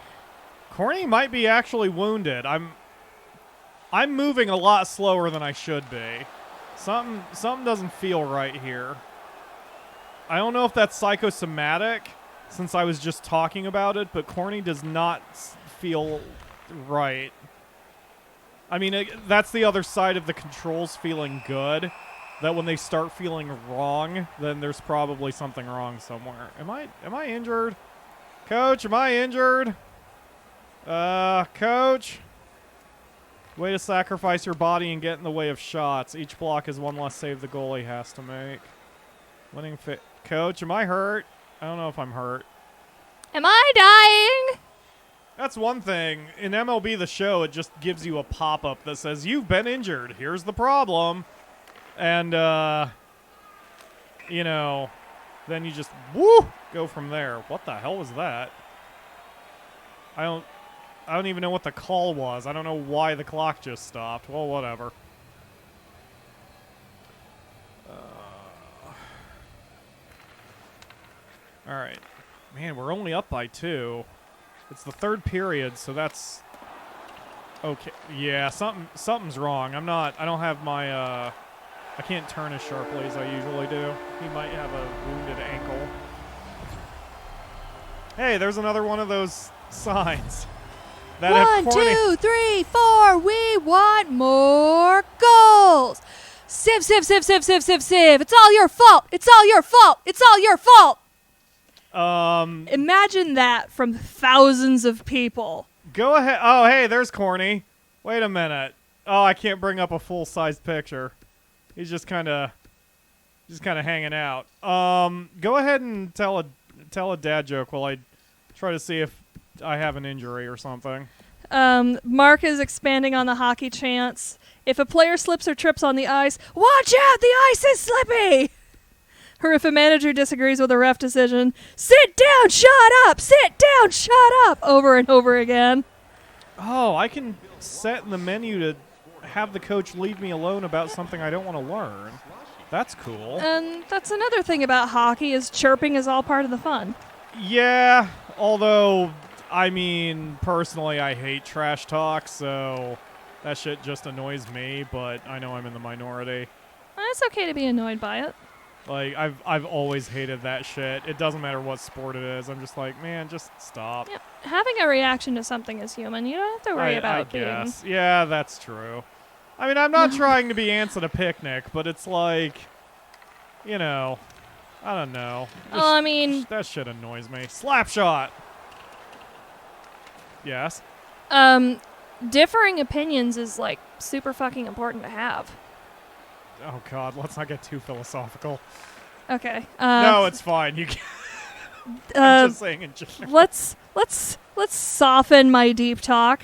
Corny might be actually wounded. I'm moving a lot slower than I should be. Something doesn't feel right here. I don't know if that's psychosomatic, since I was just talking about it, but Corny does not feel right. I mean, that's the other side of the controls feeling good. That when they start feeling wrong, then there's probably something wrong somewhere. Am I injured? Coach, am I injured? Coach? Way to sacrifice your body and get in the way of shots. Each block is one less save the goalie has to make. Winning fit. Coach, am I hurt? I don't know if I'm hurt. Am I dying? That's one thing. In MLB The Show, it just gives you a pop-up that says, you've been injured. Here's the problem. And, you know, then you just, go from there. What the hell was that? I don't even know what the call was. I don't know why the clock just stopped. Well, whatever. All right. Man, we're only up by 2. It's the third period, so that's okay. Yeah, something's wrong. I don't have my I can't turn as sharply as I usually do. He might have a wounded ankle. Hey, there's another one of those signs. That 1, 2, 3, 4, we want more goals. Sieve, sieve, sieve, sieve, sieve, sieve, sieve. It's all your fault. It's all your fault. It's all your fault. Imagine that from thousands of people. Go ahead. Oh, hey, there's Corny. Wait a minute. Oh, I can't bring up a full-size picture. He's just kind of hanging out. Go ahead and tell a dad joke while I try to see if I have an injury or something. Mark is expanding on the hockey chants. If a player slips or trips on the ice, watch out, the ice is slippy! Or if a manager disagrees with a ref decision, sit down, shut up, sit down, shut up, over and over again. Oh, I can set in the menu to have the coach leave me alone about something I don't want to learn. That's cool. And that's another thing about hockey, is chirping is all part of the fun. Yeah, although, I mean, personally, I hate trash talk, so that shit just annoys me, but I know I'm in the minority. It's okay to be annoyed by it. Like, I've always hated that shit. It doesn't matter what sport it is. I'm just like, man, just stop. Yep. Having a reaction to something is human. You don't have to worry about I being... guess. Yeah, that's true. I mean, I'm not trying to be ants at a picnic, but it's like, you know, I don't know. Oh, I mean, That shit annoys me. Slap shot. Yes. differing opinions is like super fucking important to have. Oh God, let's not get too philosophical. Okay. No, it's fine. You can. I'm just saying in general. Let's soften my deep talk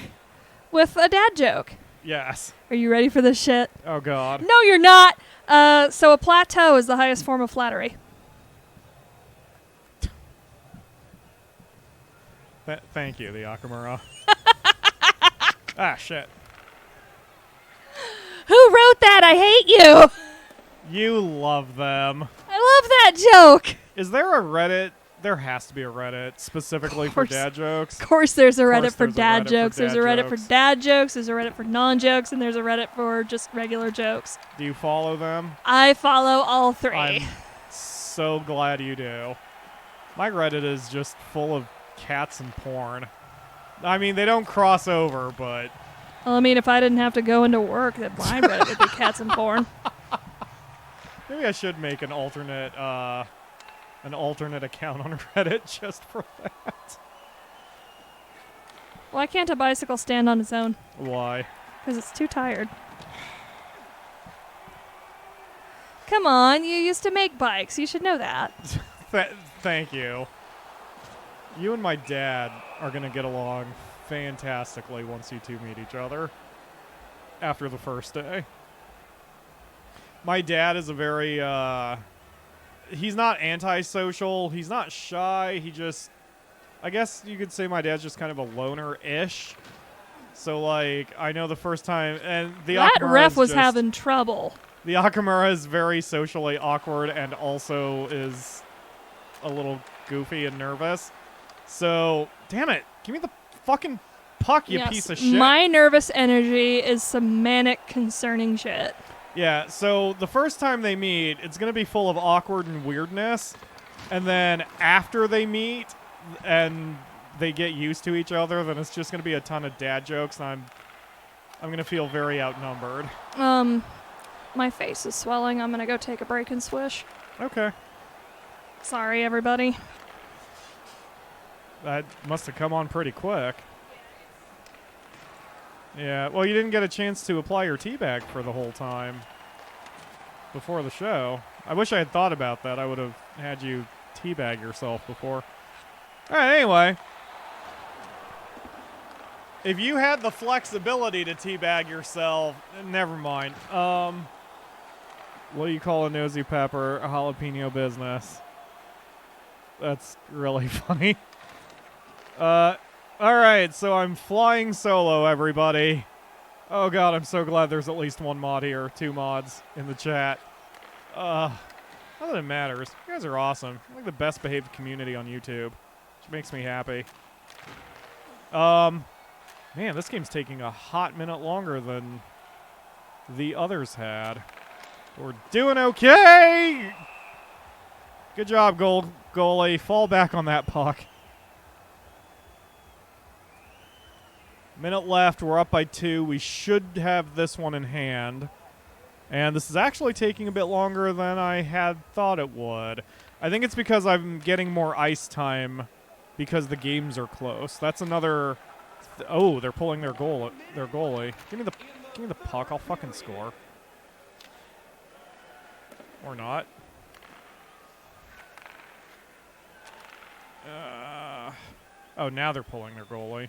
with a dad joke. Yes. Are you ready for this shit? Oh God. No, you're not. So a plateau is the highest form of flattery. Thank you, the Akamura. Ah, shit. Who wrote that? I hate you. You love them. I love that joke. Is there a Reddit? There has to be a Reddit specifically for dad jokes. Of course there's a Reddit Course for there's a dad Reddit jokes. for There's a dad Reddit for jokes. dad jokes. There's a Reddit for non-jokes. And there's a Reddit for just regular jokes. Do you follow them? I follow all three. I'm so glad you do. My Reddit is just full of cats and porn. I mean, they don't cross over, but Well, I mean, if I didn't have to go into work, then my Reddit would be cats and porn. maybe I should make an alternate account on Reddit just for that. Why can't a bicycle stand on its own? Why? Because it's too tired. Come on, you used to make bikes. You should know that. Thank you. You and my dad are going to get along fantastically once you two meet each other after the first day. My dad is a very, he's not antisocial. He's not shy. He just, I guess you could say my dad's just kind of a loner-ish. So, like, I know the first time, and the That Akamura ref is was just- having trouble. The Akamura is very socially awkward and also is a little goofy and nervous. So, damn it. Give me the fucking puck, you Yes, piece of shit. my nervous energy is some manic concerning shit. Yeah, so the first time they meet, it's going to be full of awkward and weirdness. And then after they meet and they get used to each other, then it's just going to be a ton of dad jokes. And I'm going to feel very outnumbered. My face is swelling. I'm going to go take a break and swish. Okay. Sorry, everybody. That must have come on pretty quick. Yeah, well, you didn't get a chance to apply your tea bag for the whole time before the show. I wish I had thought about that. I would have had you teabag yourself before. All right, anyway. If you had the flexibility to teabag yourself, never mind. What do you call a nosy pepper? A jalapeno business. That's really funny. Alright, so I'm flying solo, everybody. Oh god, I'm so glad there's at least one mod here. 2 mods in the chat. Not that it matters. You guys are awesome. You're like the best behaved community on YouTube. Which makes me happy. Man, this game's taking a hot minute longer than the others had. We're doing okay! Good job, goalie. Fall back on that puck. Minute left. We're up by 2. We should have this one in hand. And this is actually taking a bit longer than I had thought it would. I think it's because I'm getting more ice time because the games are close. That's another... oh, they're pulling their goalie. Give me the puck. I'll fucking score. Or not. Oh, now they're pulling their goalie.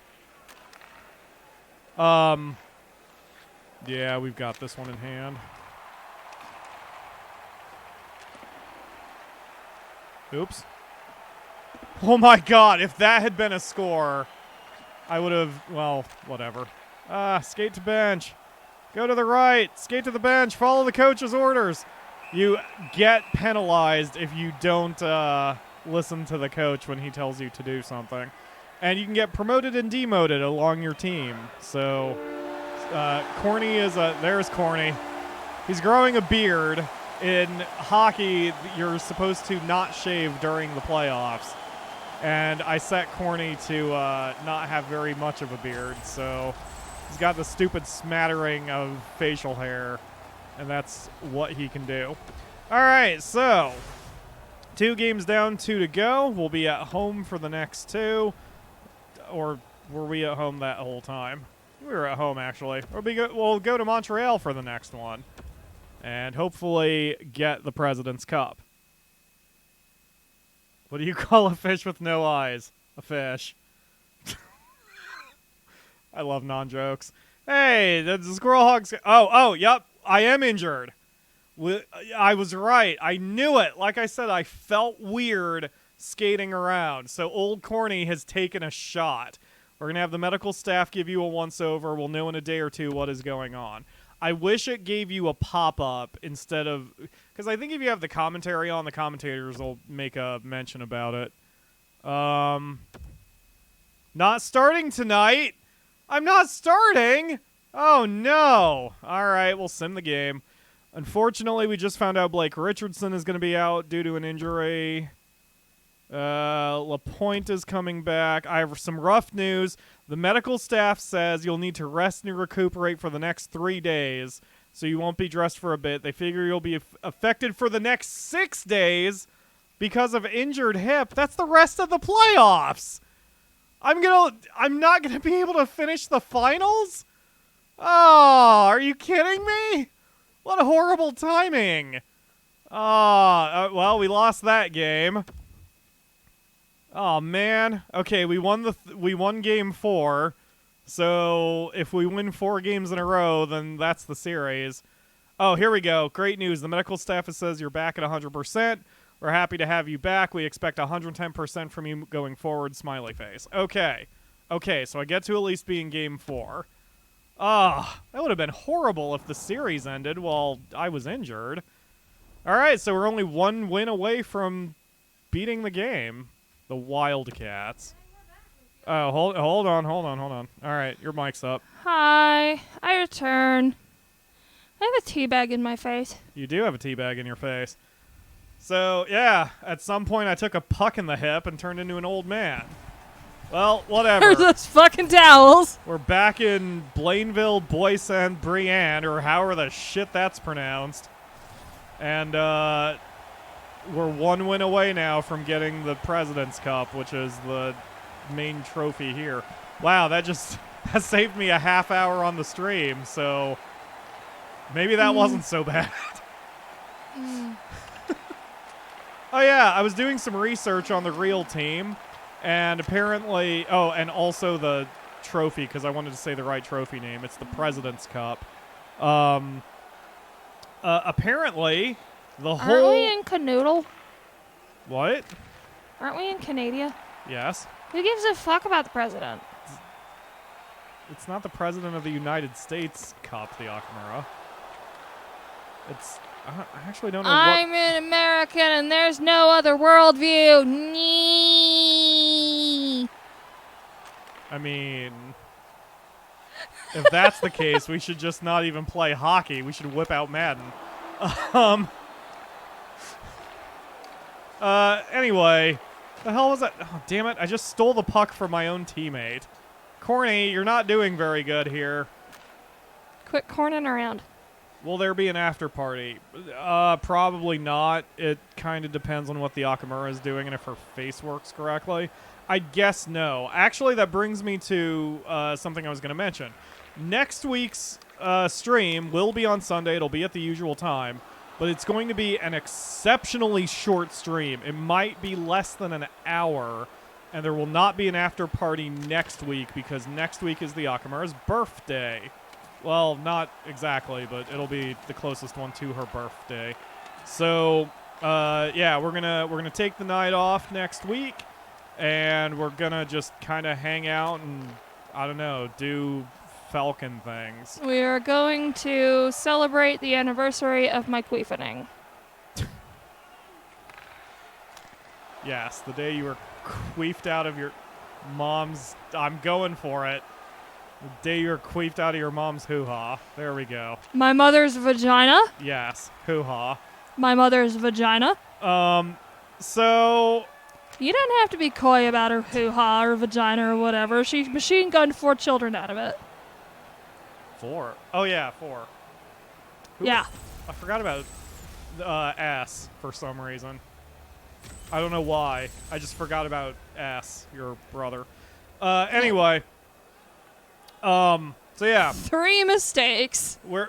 Yeah, we've got this one in hand. Oops. Oh my god, if that had been a score, I would have, well, whatever. Skate to bench. Go to the right. Skate to the bench. Follow the coach's orders. You get penalized if you don't listen to the coach when he tells you to do something. And you can get promoted and demoted along your team. So, Corny is there's Corny. He's growing a beard. In hockey, you're supposed to not shave during the playoffs. And I set Corny to not have very much of a beard. So, he's got the stupid smattering of facial hair. And that's what he can do. All right, so 2 games down, 2 to go. We'll be at home for the next 2. Or were we at home that whole time? We were at home, actually. We'll go to Montreal for the next one. And hopefully get the President's Cup. What do you call a fish with no eyes? A fish. I love non-jokes. Hey, the Squirrel Hog's... Oh, yep. I am injured. I was right. I knew it. Like I said, I felt weird skating around. So Old Corny has taken a shot. We're going to have the medical staff give you a once-over. We'll know in a day or two what is going on. I wish it gave you a pop-up instead of... Because I think if you have the commentary on, the commentators will make a mention about it. Not starting tonight. I'm not starting. Oh, no. All right, we'll sim the game. Unfortunately, we just found out Blake Richardson is going to be out due to an injury. LaPointe is coming back. I have some rough news. The medical staff says you'll need to rest and recuperate for the next 3 days, so you won't be dressed for a bit. They figure you'll be affected for the next 6 days because of injured hip. That's the rest of the playoffs. I'm not gonna be able to finish the finals? Oh, are you kidding me? What horrible timing. Well, we lost that game. Oh man. Okay, we won game 4. So if we win 4 games in a row, then that's the series. Oh, here we go. Great news. The medical staff says you're back at 100%. We're happy to have you back. We expect 110% from you going forward. Smiley face. Okay. Okay, so I get to at least be in game 4. That would have been horrible if the series ended while I was injured. All right, so we're only 1 win away from beating the game. The Wildcats. Oh, hold on. All right, your mic's up. Hi, I return. I have a tea bag in my face. You do have a tea bag in your face. So, yeah, at some point I took a puck in the hip and turned into an old man. Well, whatever. There's those fucking towels. We're back in Blainville, Boyce, and Brienne, or however the shit that's pronounced. And, we're 1 win away now from getting the President's Cup, which is the main trophy here. Wow, that saved me a half hour on the stream, so maybe that wasn't so bad. Oh yeah, I was doing some research on the real team, and apparently, and also the trophy, because I wanted to say the right trophy name. It's the President's Cup. Apparently, the whole... Aren't we in Canoodle? What? Aren't we in Canada? Yes. Who gives a fuck about the president? It's not the President of the United States Cup, the Akamura. It's... I actually don't know I'm an American and there's no other worldview. Nee. I mean, if that's the case, we should just not even play hockey. We should whip out Madden. Anyway, the hell was that? Oh, damn it. I just stole the puck from my own teammate. Corny, you're not doing very good here. Quit corning around. Will there be an after party? Probably not. It kind of depends on what the Akamura is doing and if her face works correctly. I guess no. Actually, that brings me to something I was going to mention. Next week's stream will be on Sunday. It'll be at the usual time. But it's going to be an exceptionally short stream. It might be less than an hour. And there will not be an after party next week because next week is the Akamura's birthday. Well, not exactly, but it'll be the closest one to her birthday. So, yeah, we're gonna take the night off next week, and we're gonna just kind of hang out and I don't know, do Falcon things. We are going to celebrate the anniversary of my queefening. Yes, the day you were queefed out of your mom's. I'm going for it. The day you're queefed out of your mom's hoo-ha. There we go. My mother's vagina? Yes, hoo-ha. My mother's vagina? So... You don't have to be coy about her hoo-ha or vagina or whatever. She machine gunned 4 children out of it. 4? Oh, yeah, 4. Yeah. I forgot about ass for some reason. I don't know why. I just forgot about S, your brother. Anyway. So yeah. 3 mistakes. We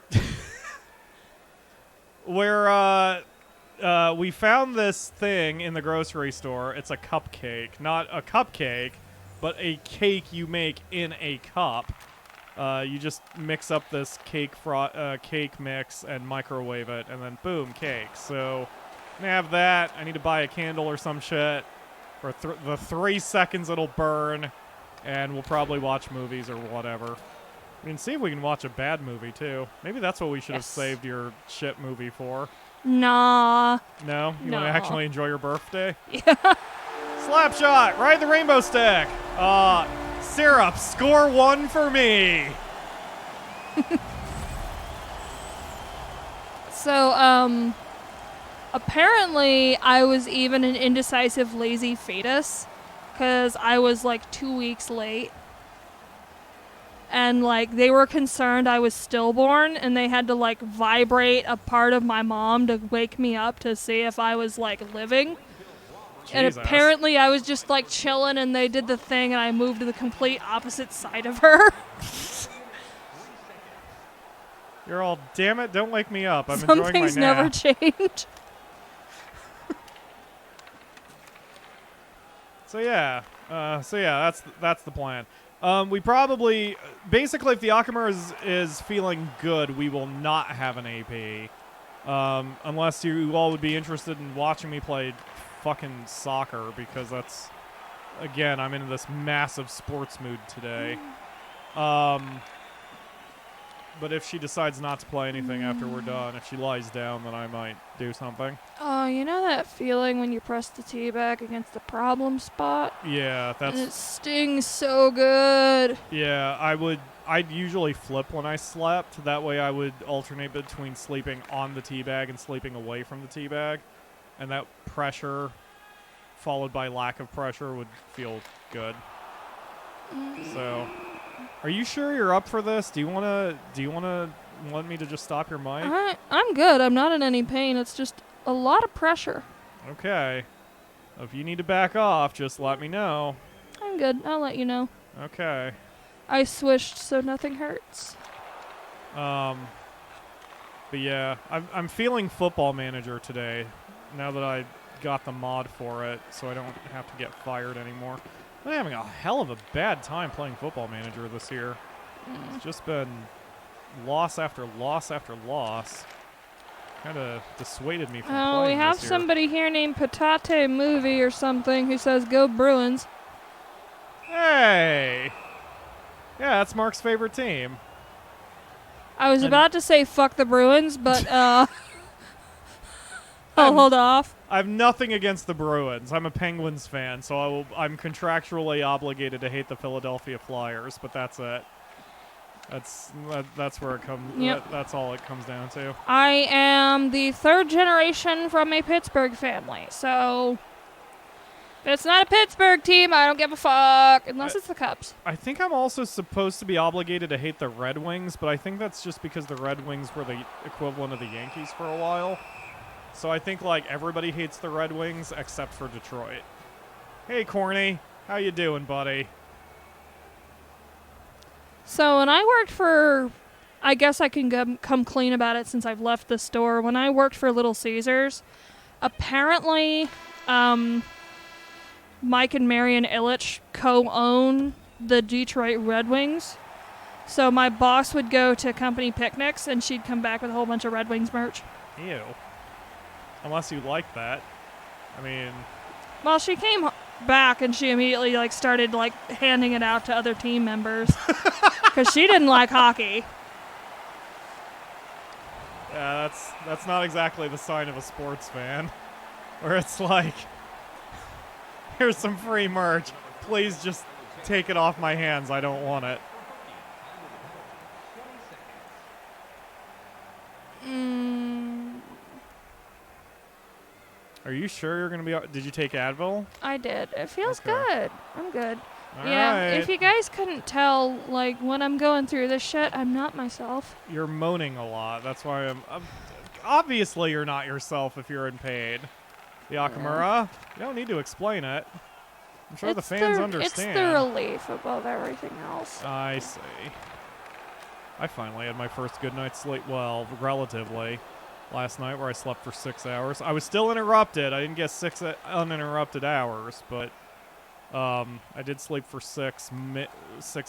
found this thing in the grocery store. It's a cupcake. Not a cupcake, but a cake you make in a cup. You just mix up this cake mix and microwave it, and then boom, cake. So I'm gonna have that. I need to buy a candle or some shit for the 3 seconds it'll burn, and we'll probably watch movies or whatever. I mean, see if we can watch a bad movie too. Maybe that's what we should have saved your shit movie for. Nah. No? You No. want to actually enjoy your birthday? Yeah. Slapshot! Ride the rainbow stick! Syrup, score 1 for me! So, apparently I was even an indecisive lazy fetus because I was like 2 weeks late. And like they were concerned I was stillborn, and they had to like vibrate a part of my mom to wake me up to see if I was like living. And Jesus. apparently I was just like chilling, and they did the thing, and I moved to the complete opposite side of her. You're all, damn it, don't wake me up. I'm enjoying my nap. Some things never change. So yeah, that's the plan. We probably, basically, if the Akamura is feeling good, we will not have an AP. Unless you all would be interested in watching me play fucking soccer, because that's, again, I'm in this massive sports mood today. But if she decides not to play anything after we're done, if she lies down, then I might do something. Oh, you know that feeling when you press the T back against the problem spot? Yeah, And it that's... stings so good. Yeah, I'd usually flip when I slept. That way I would alternate between sleeping on the teabag and sleeping away from the teabag. And that pressure, followed by lack of pressure, would feel good. So... Are you sure you're up for this? Do you wanna want me to just stop your mic? I'm good. I'm not in any pain. It's just a lot of pressure. Okay. If you need to back off, just let me know. I'm good. I'll let you know. Okay. I swished so nothing hurts. But yeah, I'm feeling Football Manager today. Now that I got the mod for it, so I don't have to get fired anymore. I'm having a hell of a bad time playing Football Manager this year. It's just been loss after loss after loss. Kind of dissuaded me from playing Oh, we have this year. somebody here named Patate Movie or something who says go Bruins. Hey! Yeah, that's Mark's favorite team. I was about to say fuck the Bruins, but I'll hold off. I have nothing against the Bruins. I'm a Penguins fan, so I'm contractually obligated to hate the Philadelphia Flyers, but that's it. That's where it comes. Yep. That's all it comes down to. I am the 3rd generation from a Pittsburgh family, so if it's not a Pittsburgh team, I don't give a fuck, unless it's the Cubs. I think I'm also supposed to be obligated to hate the Red Wings, but I think that's just because the Red Wings were the equivalent of the Yankees for a while. So I think, like, everybody hates the Red Wings except for Detroit. Hey, Corny. How you doing, buddy? So when I worked for, I guess I can come clean about it since I've left the store. When I worked for Little Caesars, apparently Mike and Marion Ilitch co-own the Detroit Red Wings. So my boss would go to company picnics, and she'd come back with a whole bunch of Red Wings merch. Ew. Unless you like that. I mean... Well, she came back, and she immediately started handing it out to other team members. Because she didn't like hockey. Yeah, that's not exactly the sign of a sports fan. Where it's like, here's some free merch. Please just take it off my hands. I don't want it. Are you sure you're going to be... Did you take Advil? I did. It feels Okay. good. I'm good. All Yeah, right. if you guys couldn't tell, when I'm going through this shit, I'm not myself. You're moaning a lot. That's why I'm... obviously, you're not yourself if you're in pain. The Akamura. You don't need to explain it. I'm sure the fans understand. It's the relief above everything else. I see. I finally had my first good night's sleep, well, relatively, last night where I slept for 6 hours. I was still interrupted. I didn't get 6 uninterrupted hours, but I did sleep for 6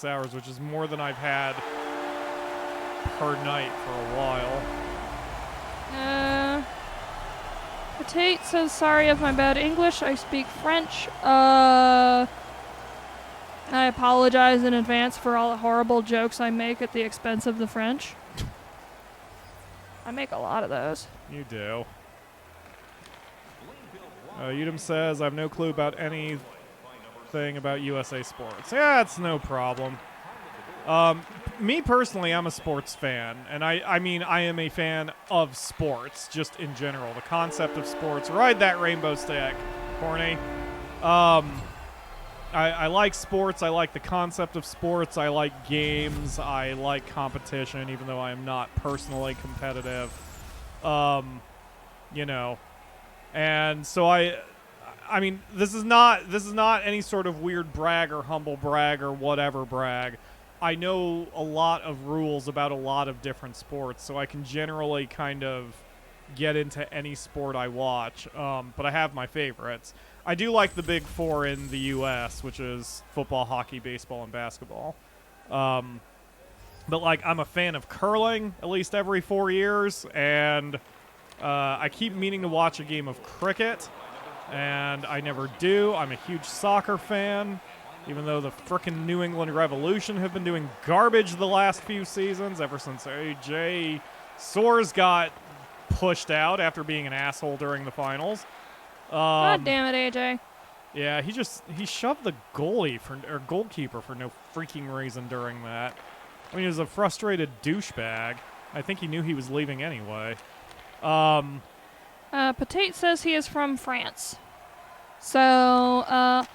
hours, which is more than I've had per night for a while. Potate says, sorry of my bad English. I speak French. I apologize in advance for all the horrible jokes I make at the expense of the French. I make a lot of those. You do. Udom says, I have no clue about anything about USA sports. Yeah, it's no problem. Me personally, I'm a sports fan, and I mean, I am a fan of sports, just in general. The concept of sports. Ride that rainbow stick, corny. I like sports. I like the concept of sports. I like games. I like competition, even though I am not personally competitive. You know, and so I mean, this is not any sort of weird brag or humble brag or whatever brag. I know a lot of rules about a lot of different sports, so I can generally kind of get into any sport I watch. But I have my favorites. I do like the big four in the U.S., which is football, hockey, baseball, and basketball. But, like, I'm a fan of curling at least every 4 years, and I keep meaning to watch a game of cricket, and I never do. I'm a huge soccer fan, even though the frickin' New England Revolution have been doing garbage the last few seasons, ever since AJ Soares got pushed out after being an asshole during the finals. God damn it, AJ. Yeah, he shoved the goalkeeper for no freaking reason during that. I mean, he was a frustrated douchebag. I think he knew he was leaving anyway. Potate says he is from France. So, ho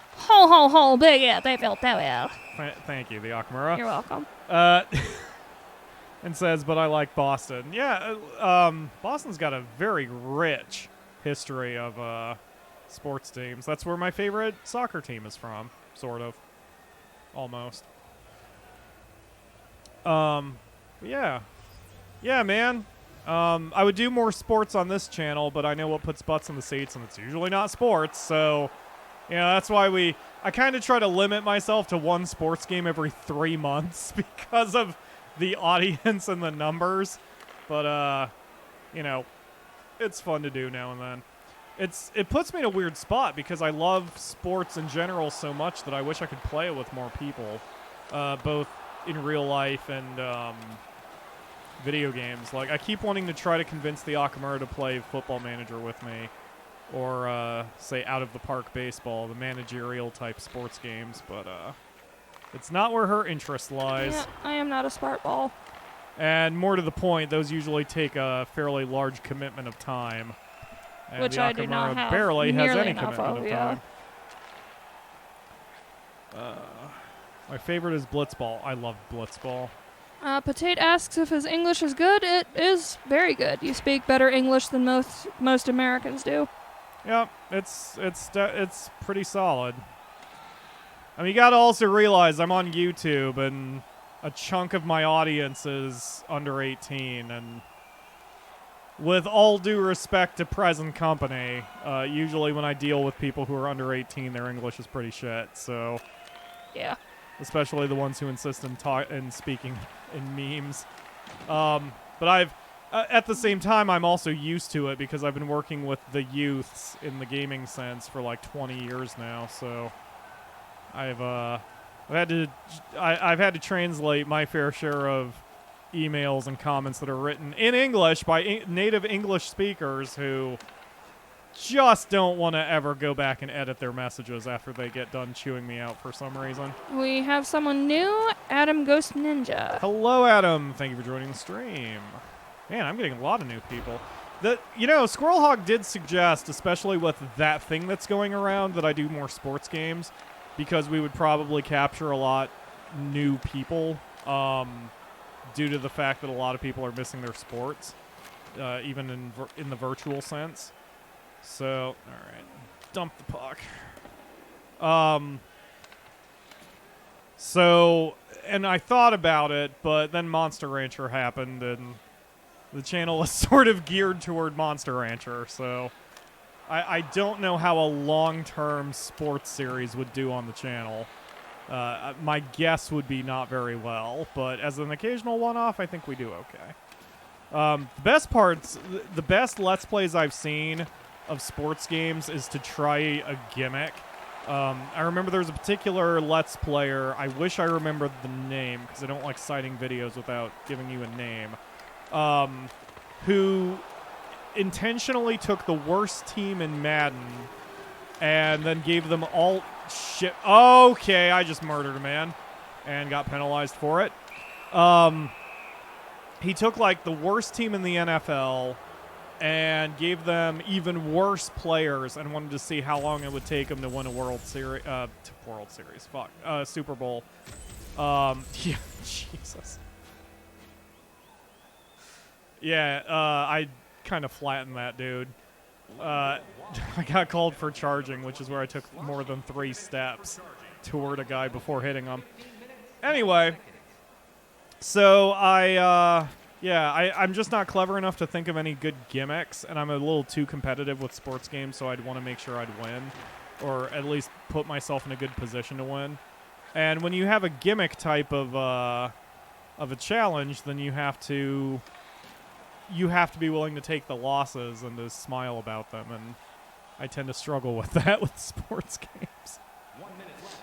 ho ho, big yeah, they felt that well. Thank you, the Akamura. You're welcome. And says, but I like Boston. Yeah, Boston's got a very rich history of sports teams. That's where my favorite soccer team is from, sort of. Almost. Yeah. Yeah, man. I would do more sports on this channel, but I know what puts butts in the seats, and it's usually not sports, so, you know, that's why I kind of try to limit myself to one sports game every 3 months because of the audience and the numbers, but, you know, it's fun to do now and then. It puts me in a weird spot because I love sports in general so much that I wish I could play it with more people, both in real life and video games. Like, I keep wanting to try to convince the Akamura to play Football Manager with me, or say Out of the Park Baseball, the managerial type sports games, but it's not where her interest lies. Yeah, I am not a smart ball. And more to the point, those usually take a fairly large commitment of time. And which I do not have barely has any enough commitment of yeah. time. My favorite is Blitzball. I love Blitzball. Potate asks if his English is good. It is very good. You speak better English than most Americans do. Yeah, it's pretty solid. I mean, you gotta also realize I'm on YouTube, and a chunk of my audience is under 18, and with all due respect to present company, usually when I deal with people who are under 18, their English is pretty shit, so... Yeah. Especially the ones who insist in speaking in memes. But at the same time, I'm also used to it because I've been working with the youths in the gaming sense for like 20 years now, so... I've had to translate my fair share of emails and comments that are written in English by native English speakers who just don't want to ever go back and edit their messages after they get done chewing me out for some reason. We have someone new, Adam Ghost Ninja. Hello, Adam. Thank you for joining the stream. Man, I'm getting a lot of new people. Squirrel Hog did suggest, especially with that thing that's going around, that I do more sports games, because we would probably capture a lot new people due to the fact that a lot of people are missing their sports, even in the virtual sense. So, all right, dump the puck. So, and I thought about it, but then Monster Rancher happened, and the channel is sort of geared toward Monster Rancher, so I don't know how a long-term sports series would do on the channel. My guess would be not very well, but as an occasional one-off, I think we do okay. The best parts, the best Let's Plays I've seen of sports games is to try a gimmick. I remember there was a particular Let's Player, I wish I remembered the name, because I don't like citing videos without giving you a name, who intentionally took the worst team in Madden and then gave them all shit. Okay, I just murdered a man and got penalized for it. He took like the worst team in the NFL and gave them even worse players and wanted to see how long it would take them to win a Super Bowl. Yeah, Jesus. Yeah, I kind of flattened that dude. I got called for charging, which is where I took more than 3 steps toward a guy before hitting him. Anyway, so I'm just not clever enough to think of any good gimmicks, and I'm a little too competitive with sports games, so I'd want to make sure I'd win, or at least put myself in a good position to win. And when you have a gimmick type of a challenge, then you have to be willing to take the losses and to smile about them, and I tend to struggle with that with sports games. 1 minute left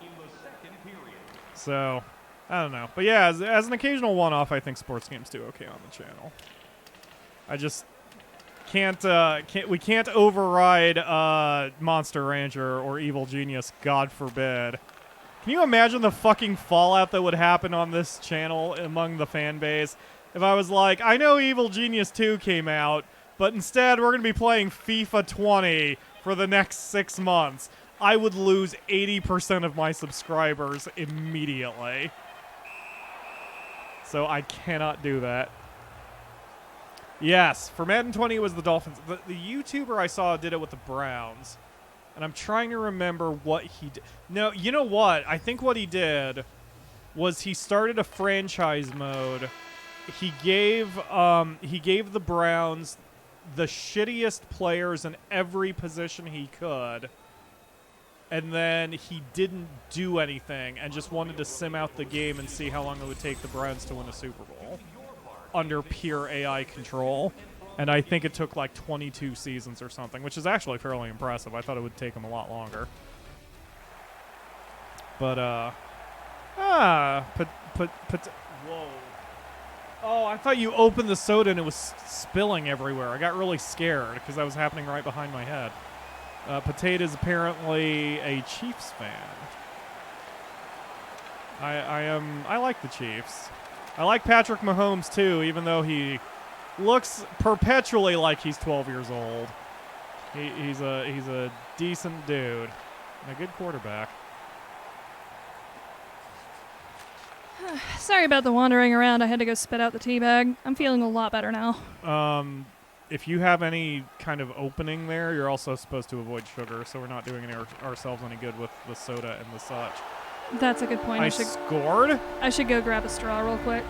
in the second period. So, I don't know. But yeah, as an occasional one-off, I think sports games do okay on the channel. I just we can't override Monster Rancher or Evil Genius, God forbid. Can you imagine the fucking fallout that would happen on this channel among the fan base? If I was like, I know Evil Genius 2 came out, but instead we're going to be playing FIFA 20 for the next 6 months, I would lose 80% of my subscribers immediately. So I cannot do that. Yes, for Madden 20 it was the Dolphins. The YouTuber I saw did it with the Browns. And I'm trying to remember what he did. No, you know what? I think what he did was he started a franchise mode. He gave the Browns the shittiest players in every position he could, and then he didn't do anything and just wanted to sim out the game and see how long it would take the Browns to win a Super Bowl under pure AI control. And I think it took like 22 seasons or something, which is actually fairly impressive. I thought it would take him a lot longer. But whoa. Oh, I thought you opened the soda and it was spilling everywhere. I got really scared because that was happening right behind my head. Potato is apparently a Chiefs fan. I like the Chiefs. I like Patrick Mahomes too, even though he looks perpetually like he's 12 years old. He's a decent dude and a good quarterback. Sorry about the wandering around. I had to go spit out the tea bag. I'm feeling a lot better now. If you have any kind of opening there, you're also supposed to avoid sugar, so we're not doing ourselves any good with the soda and the such. That's a good point. I scored? I should go grab a straw real quick.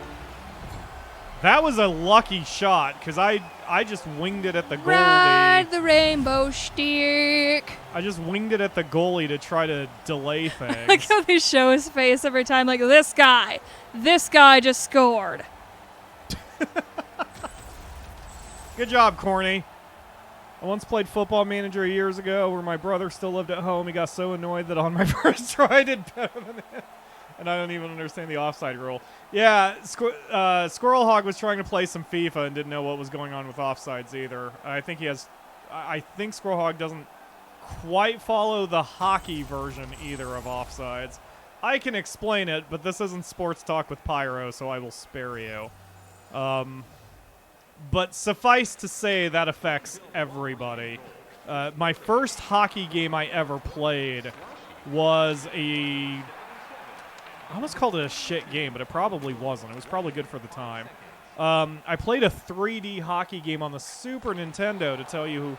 That was a lucky shot, because I just winged it at the goalie. Ride the rainbow stick. I just winged it at the goalie to try to delay things. Like how they show his face every time, like, this guy just scored. Good job, Corny. I once played Football Manager years ago where my brother still lived at home. He got so annoyed that on my first try I did better than him. And I don't even understand the offside rule. Yeah, Squirrel Hog was trying to play some FIFA and didn't know what was going on with offsides either. I think Squirrel Hog doesn't quite follow the hockey version either of offsides. I can explain it, but this isn't sports talk with Pyro, so I will spare you. But suffice to say, that affects everybody. My first hockey game I ever played was I almost called it a shit game, but it probably wasn't. It was probably good for the time. I played a 3D hockey game on the Super Nintendo, to tell you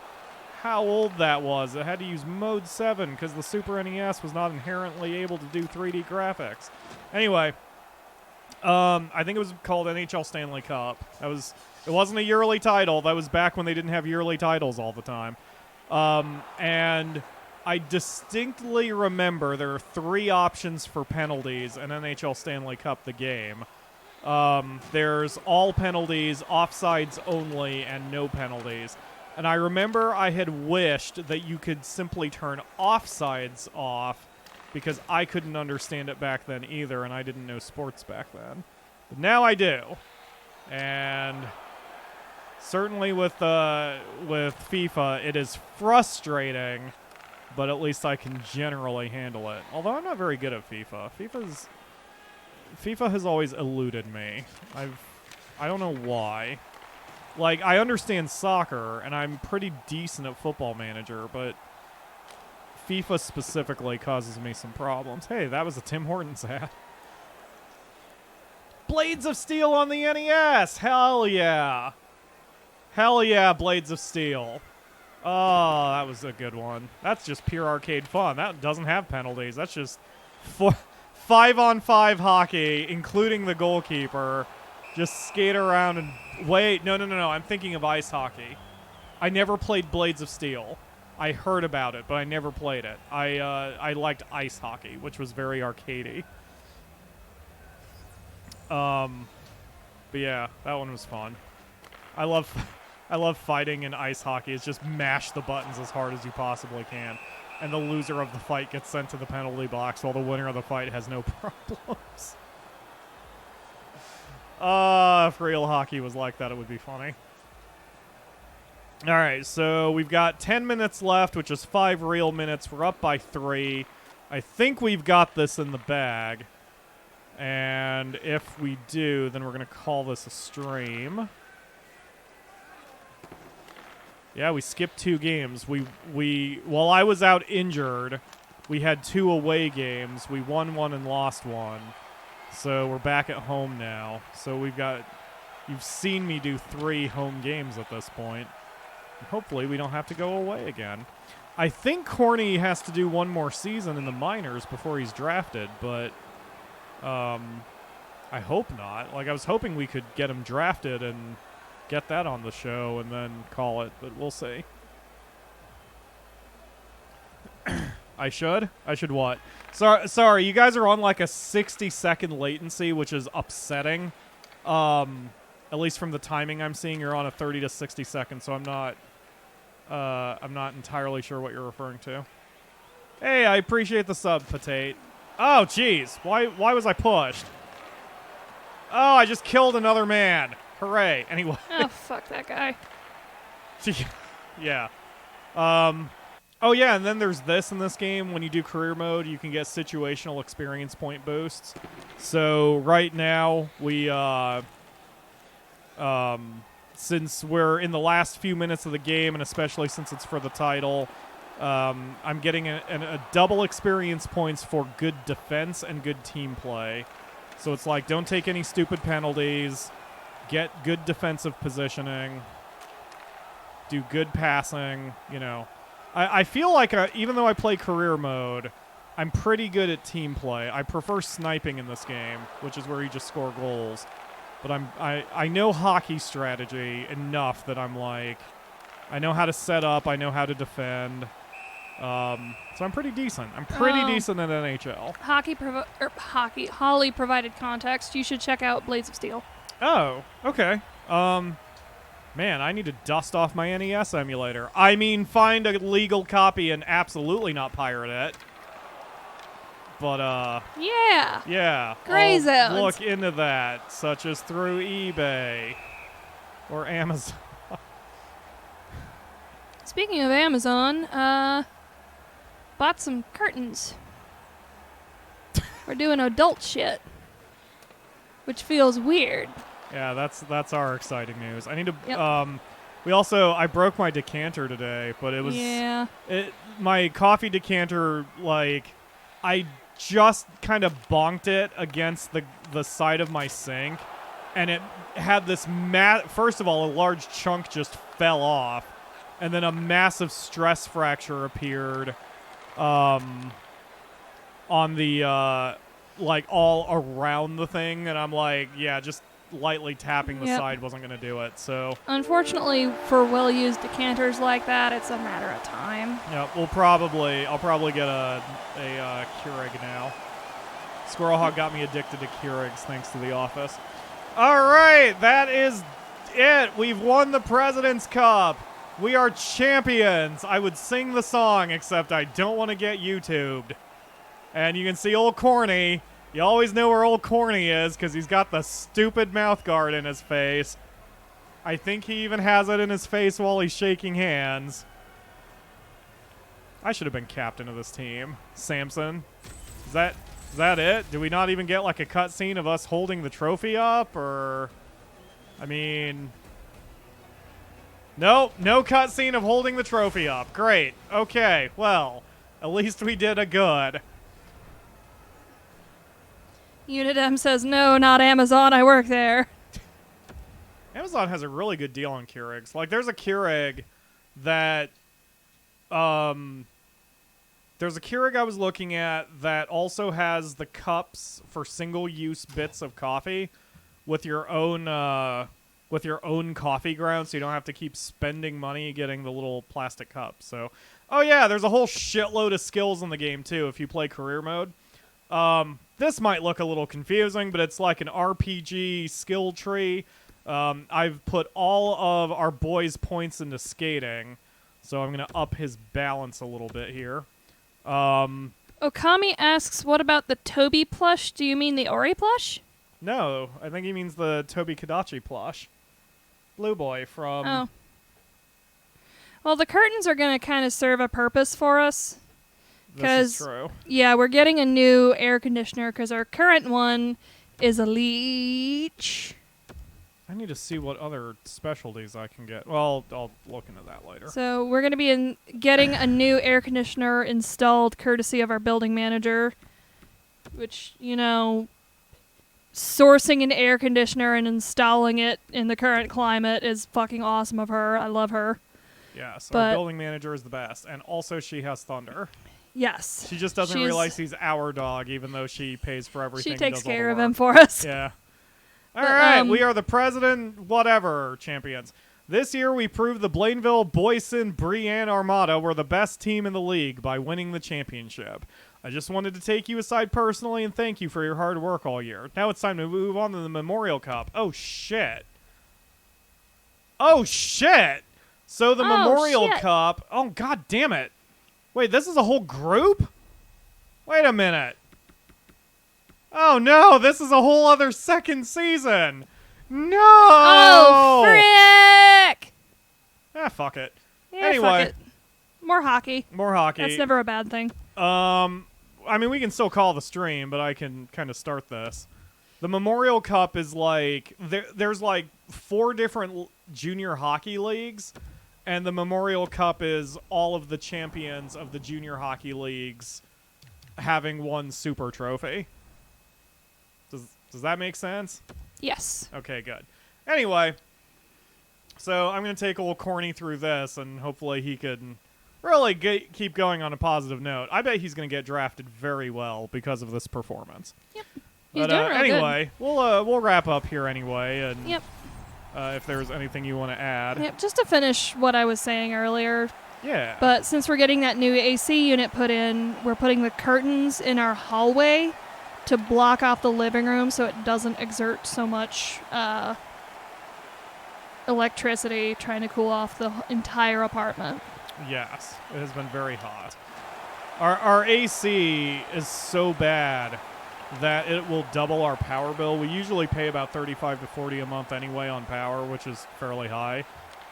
how old that was. It had to use Mode 7 because the Super NES was not inherently able to do 3D graphics. Anyway, I think it was called NHL Stanley Cup. It wasn't a yearly title. That was back when they didn't have yearly titles all the time. And I distinctly remember there are 3 options for penalties in NHL Stanley Cup, the game. There's all penalties, offsides only, and no penalties. And I remember I had wished that you could simply turn offsides off because I couldn't understand it back then either, and I didn't know sports back then. But now I do. And certainly with FIFA, it is frustrating, but at least I can generally handle it. Although I'm not very good at FIFA. FIFA has always eluded me. I don't know why. Like, I understand soccer, and I'm pretty decent at Football Manager, but FIFA specifically causes me some problems. Hey, that was a Tim Hortons ad. Blades of Steel on the NES! Hell yeah! Hell yeah, Blades of Steel. Oh, that was a good one. That's just pure arcade fun. That doesn't have penalties. That's just 5-on-5 hockey, including the goalkeeper. Just skate around and... Wait, no. I'm thinking of ice hockey. I never played Blades of Steel. I heard about it, but I never played it. I liked ice hockey, which was very arcadey. But yeah, that one was fun. I love fighting in ice hockey. It's just mash the buttons as hard as you possibly can. And the loser of the fight gets sent to the penalty box while the winner of the fight has no problems. If real hockey was like that, it would be funny. All right, so we've got 10 minutes left, which is 5 real minutes. We're up by 3. I think we've got this in the bag. And if we do, then we're going to call this a stream. Yeah, we skipped 2 games. While I was out injured, we had 2 away games. We won 1 and lost 1. So we're back at home now. So you've seen me do 3 home games at this point. And hopefully we don't have to go away again. I think Corny has to do 1 more season in the minors before he's drafted, but I hope not. Like, I was hoping we could get him drafted and get that on the show and then call it, but we'll see. I should what? Sorry, you guys are on like a 60-second latency, which is upsetting. At least from the timing I'm seeing, you're on a 30 to 60 seconds, so I'm not entirely sure what you're referring to. Hey, I appreciate the sub, Potate. Oh, jeez. Why was I pushed? Oh, I just killed another man. Hooray. Anyway. Oh, fuck that guy. Yeah. Oh, yeah, and then there's this in this game. When you do career mode, you can get situational experience point boosts. So right now, since we're in the last few minutes of the game, and especially since it's for the title, I'm getting a double experience points for good defense and good team play. So it's like, don't take any stupid penalties, get good defensive positioning, do good passing, you know. I feel like even though I play career mode, I'm pretty good at team play. I prefer sniping in this game, which is where you just score goals. But I know hockey strategy enough that I'm like, I know how to set up, I know how to defend. So I'm pretty decent. I'm pretty decent at NHL. Holly provided context. You should check out Blades of Steel. Oh, okay. Man, I need to dust off my NES emulator. I mean, find a legal copy and absolutely not pirate it. But, yeah. Yeah. Gray zones. Look into that, such as through eBay or Amazon. Speaking of Amazon, bought some curtains. We're doing adult shit, which feels weird. Yeah, that's our exciting news. I need to. Yep. I broke my decanter today, but it was. Yeah. My coffee decanter, like, I just kind of bonked it against the side of my sink, and it had this first of all, a large chunk just fell off, and then a massive stress fracture appeared on the like all around the thing, and I'm like, yeah, just lightly tapping the Yep. side wasn't going to do it. So Unfortunately, for well-used decanters like that, it's a matter of time. yeah, I'll probably get a Keurig now. Squirrel Hog got me addicted to Keurigs thanks to The Office. All right, that is it. We've won the President's Cup. We are champions. I would sing the song, except I don't want to get YouTubed. And you can see old Corny. You always know where old Corny is because he's got the stupid mouth guard in his face. I think he even has it in his face while he's shaking hands. I should have been captain of this team. Samson. Is that it? Do we not even get like a cutscene of us holding the trophy up? Or, I mean, no cutscene of holding the trophy up. Great. Okay, well, at least we did a good. Unit M says, no, not Amazon, I work there. Amazon has a really good deal on Keurigs. Like, there's a Keurig that, there's a Keurig I was looking at that also has the cups for single-use bits of coffee with your own coffee ground, so you don't have to keep spending money getting the little plastic cups. So, oh yeah, there's a whole shitload of skills in the game too if you play career mode. This might look a little confusing, but it's like an RPG skill tree. I've put all of our boy's points into skating, so I'm going to up his balance a little bit here. Okami asks, what about the Toby plush? Do you mean the Ori plush? No, I think he means the Toby Kadachi plush. Blue Boy from... Oh. Well, the curtains are going to kind of serve a purpose for us. This is true. Yeah, we're getting a new air conditioner because our current one is a leech. I need to see what other specialties I can get. Well, I'll look into that later. So we're going to be getting a new air conditioner installed courtesy of our building manager, which, you know, sourcing an air conditioner and installing it in the current climate is fucking awesome of her. I love her. Yes, But- our building manager is the best. And also she has thunder. Yes. She just doesn't realize he's our dog, even though she pays for everything. She and takes does all care the of work. him for us. Yeah. All But, right, we are the president, whatever, champions. This year, we proved the Blainville Boyson Brienne Armada were the best team in the league by winning the championship. I just wanted to take you aside personally and thank you for your hard work all year. Now it's time to move on to the Memorial Cup. Oh, shit. Oh, shit. So the Memorial shit. Cup... Oh, god damn it. Wait, this is a whole group? Wait a minute. Oh, no, this is a whole other second season. No! Oh, frick! Ah, fuck it. Yeah, Anyway. fuck it. More hockey. More hockey. That's never a bad thing. I mean, we can still call the stream, but I can kind of start this. The Memorial Cup is like... There's like 4 different junior hockey leagues, and the Memorial Cup is all of the champions of the junior hockey leagues having one super trophy. Does that make sense? Yes. Okay, good. Anyway, so I'm going to take old Corny through this, and hopefully he can really keep going on a positive note. I bet he's going to get drafted very well because of this performance. Yep. He's But doing real anyway, we'll wrap up here anyway, and good. Yep. If there's anything you want to add. Yep. Just to finish what I was saying earlier, Yeah. but since we're getting that new AC unit put in, we're putting the curtains in our hallway to block off the living room so it doesn't exert so much electricity trying to cool off the entire apartment. Yes, it has been very hot. Our AC is so bad that it will double our power bill. We usually pay about $35 to $40 a month anyway on power, which is fairly high.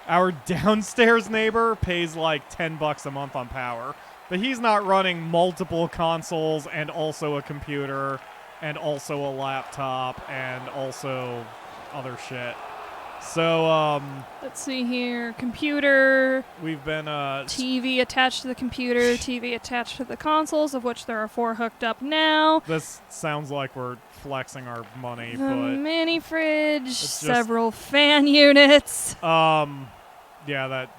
Our downstairs neighbor pays like $10 a month on power, but he's not running multiple consoles and also a computer and also a laptop and also other shit. So, Let's see here. Computer, we've been, TV attached to the computer, TV attached to the consoles, of which there are 4 hooked up now. this sounds like we're flexing our money, The but, mini fridge, just- several fan units. yeah, that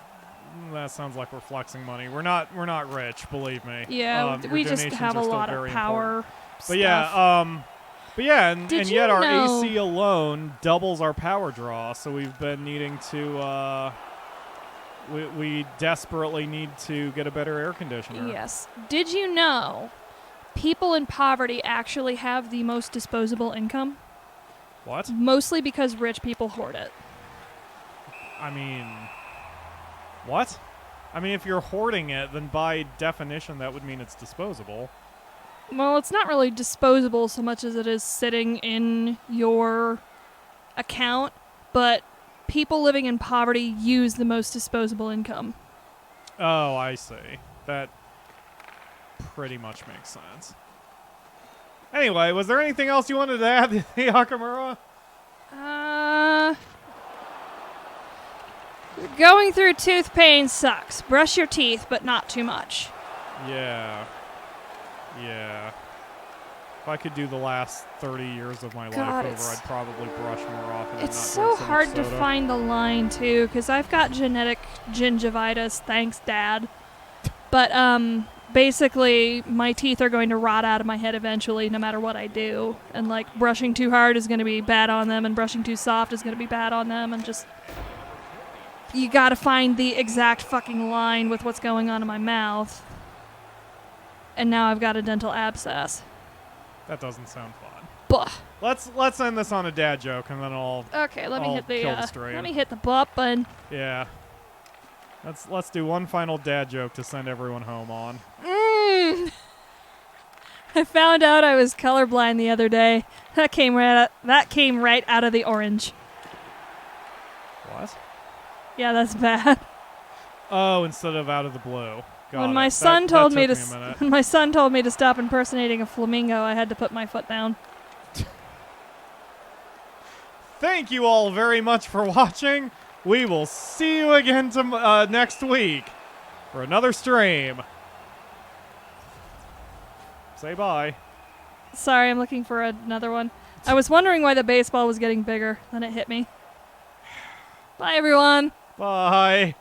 That sounds like we're flexing money. We're not rich, believe me. Yeah, Your we just donations have a are still lot very of power. But yeah, and Did you yet our know- AC alone doubles our power draw, so we've been needing to we desperately need to get a better air conditioner. Yes. Did you know people in poverty actually have the most disposable income? What? Mostly because rich people hoard it. I mean, what? I mean, if you're hoarding it, then by definition that would mean it's disposable. Well, it's not really disposable so much as it is sitting in your account, but people living in poverty use the most disposable income. Oh, I see. That pretty much makes sense. Anyway, was there anything else you wanted to add, Yakamura? Going through tooth pain sucks. Brush your teeth, but not too much. Yeah. If I could do the last 30 years of my God, life over, I'd probably brush more often. It's and so not drink hard much to soda. find the line, too, because I've got genetic gingivitis, thanks, Dad. But, basically, my teeth are going to rot out of my head eventually, no matter what I do. And, like, brushing too hard is going to be bad on them, and brushing too soft is going to be bad on them, and just... You gotta find the exact fucking line with what's going on in my mouth. And now I've got a dental abscess. That doesn't sound fun. Buh. Let's end this on a dad joke, and then Okay, let me I'll hit the kill the strain. let me hit the butt button. yeah. Let's do one final dad joke to send everyone home on. I found out I was colorblind the other day. That came right out of the orange. What? Yeah, that's bad. Oh, instead of out of the blue. Got When it. my son That told me took to a minute. when my son told me to stop impersonating a flamingo, I had to put my foot down. Thank you all very much for watching. We will see you again next week for another stream. Say bye. Sorry, I'm looking for another one. I was wondering why the baseball was getting bigger. Then it hit me. Bye, everyone. Bye.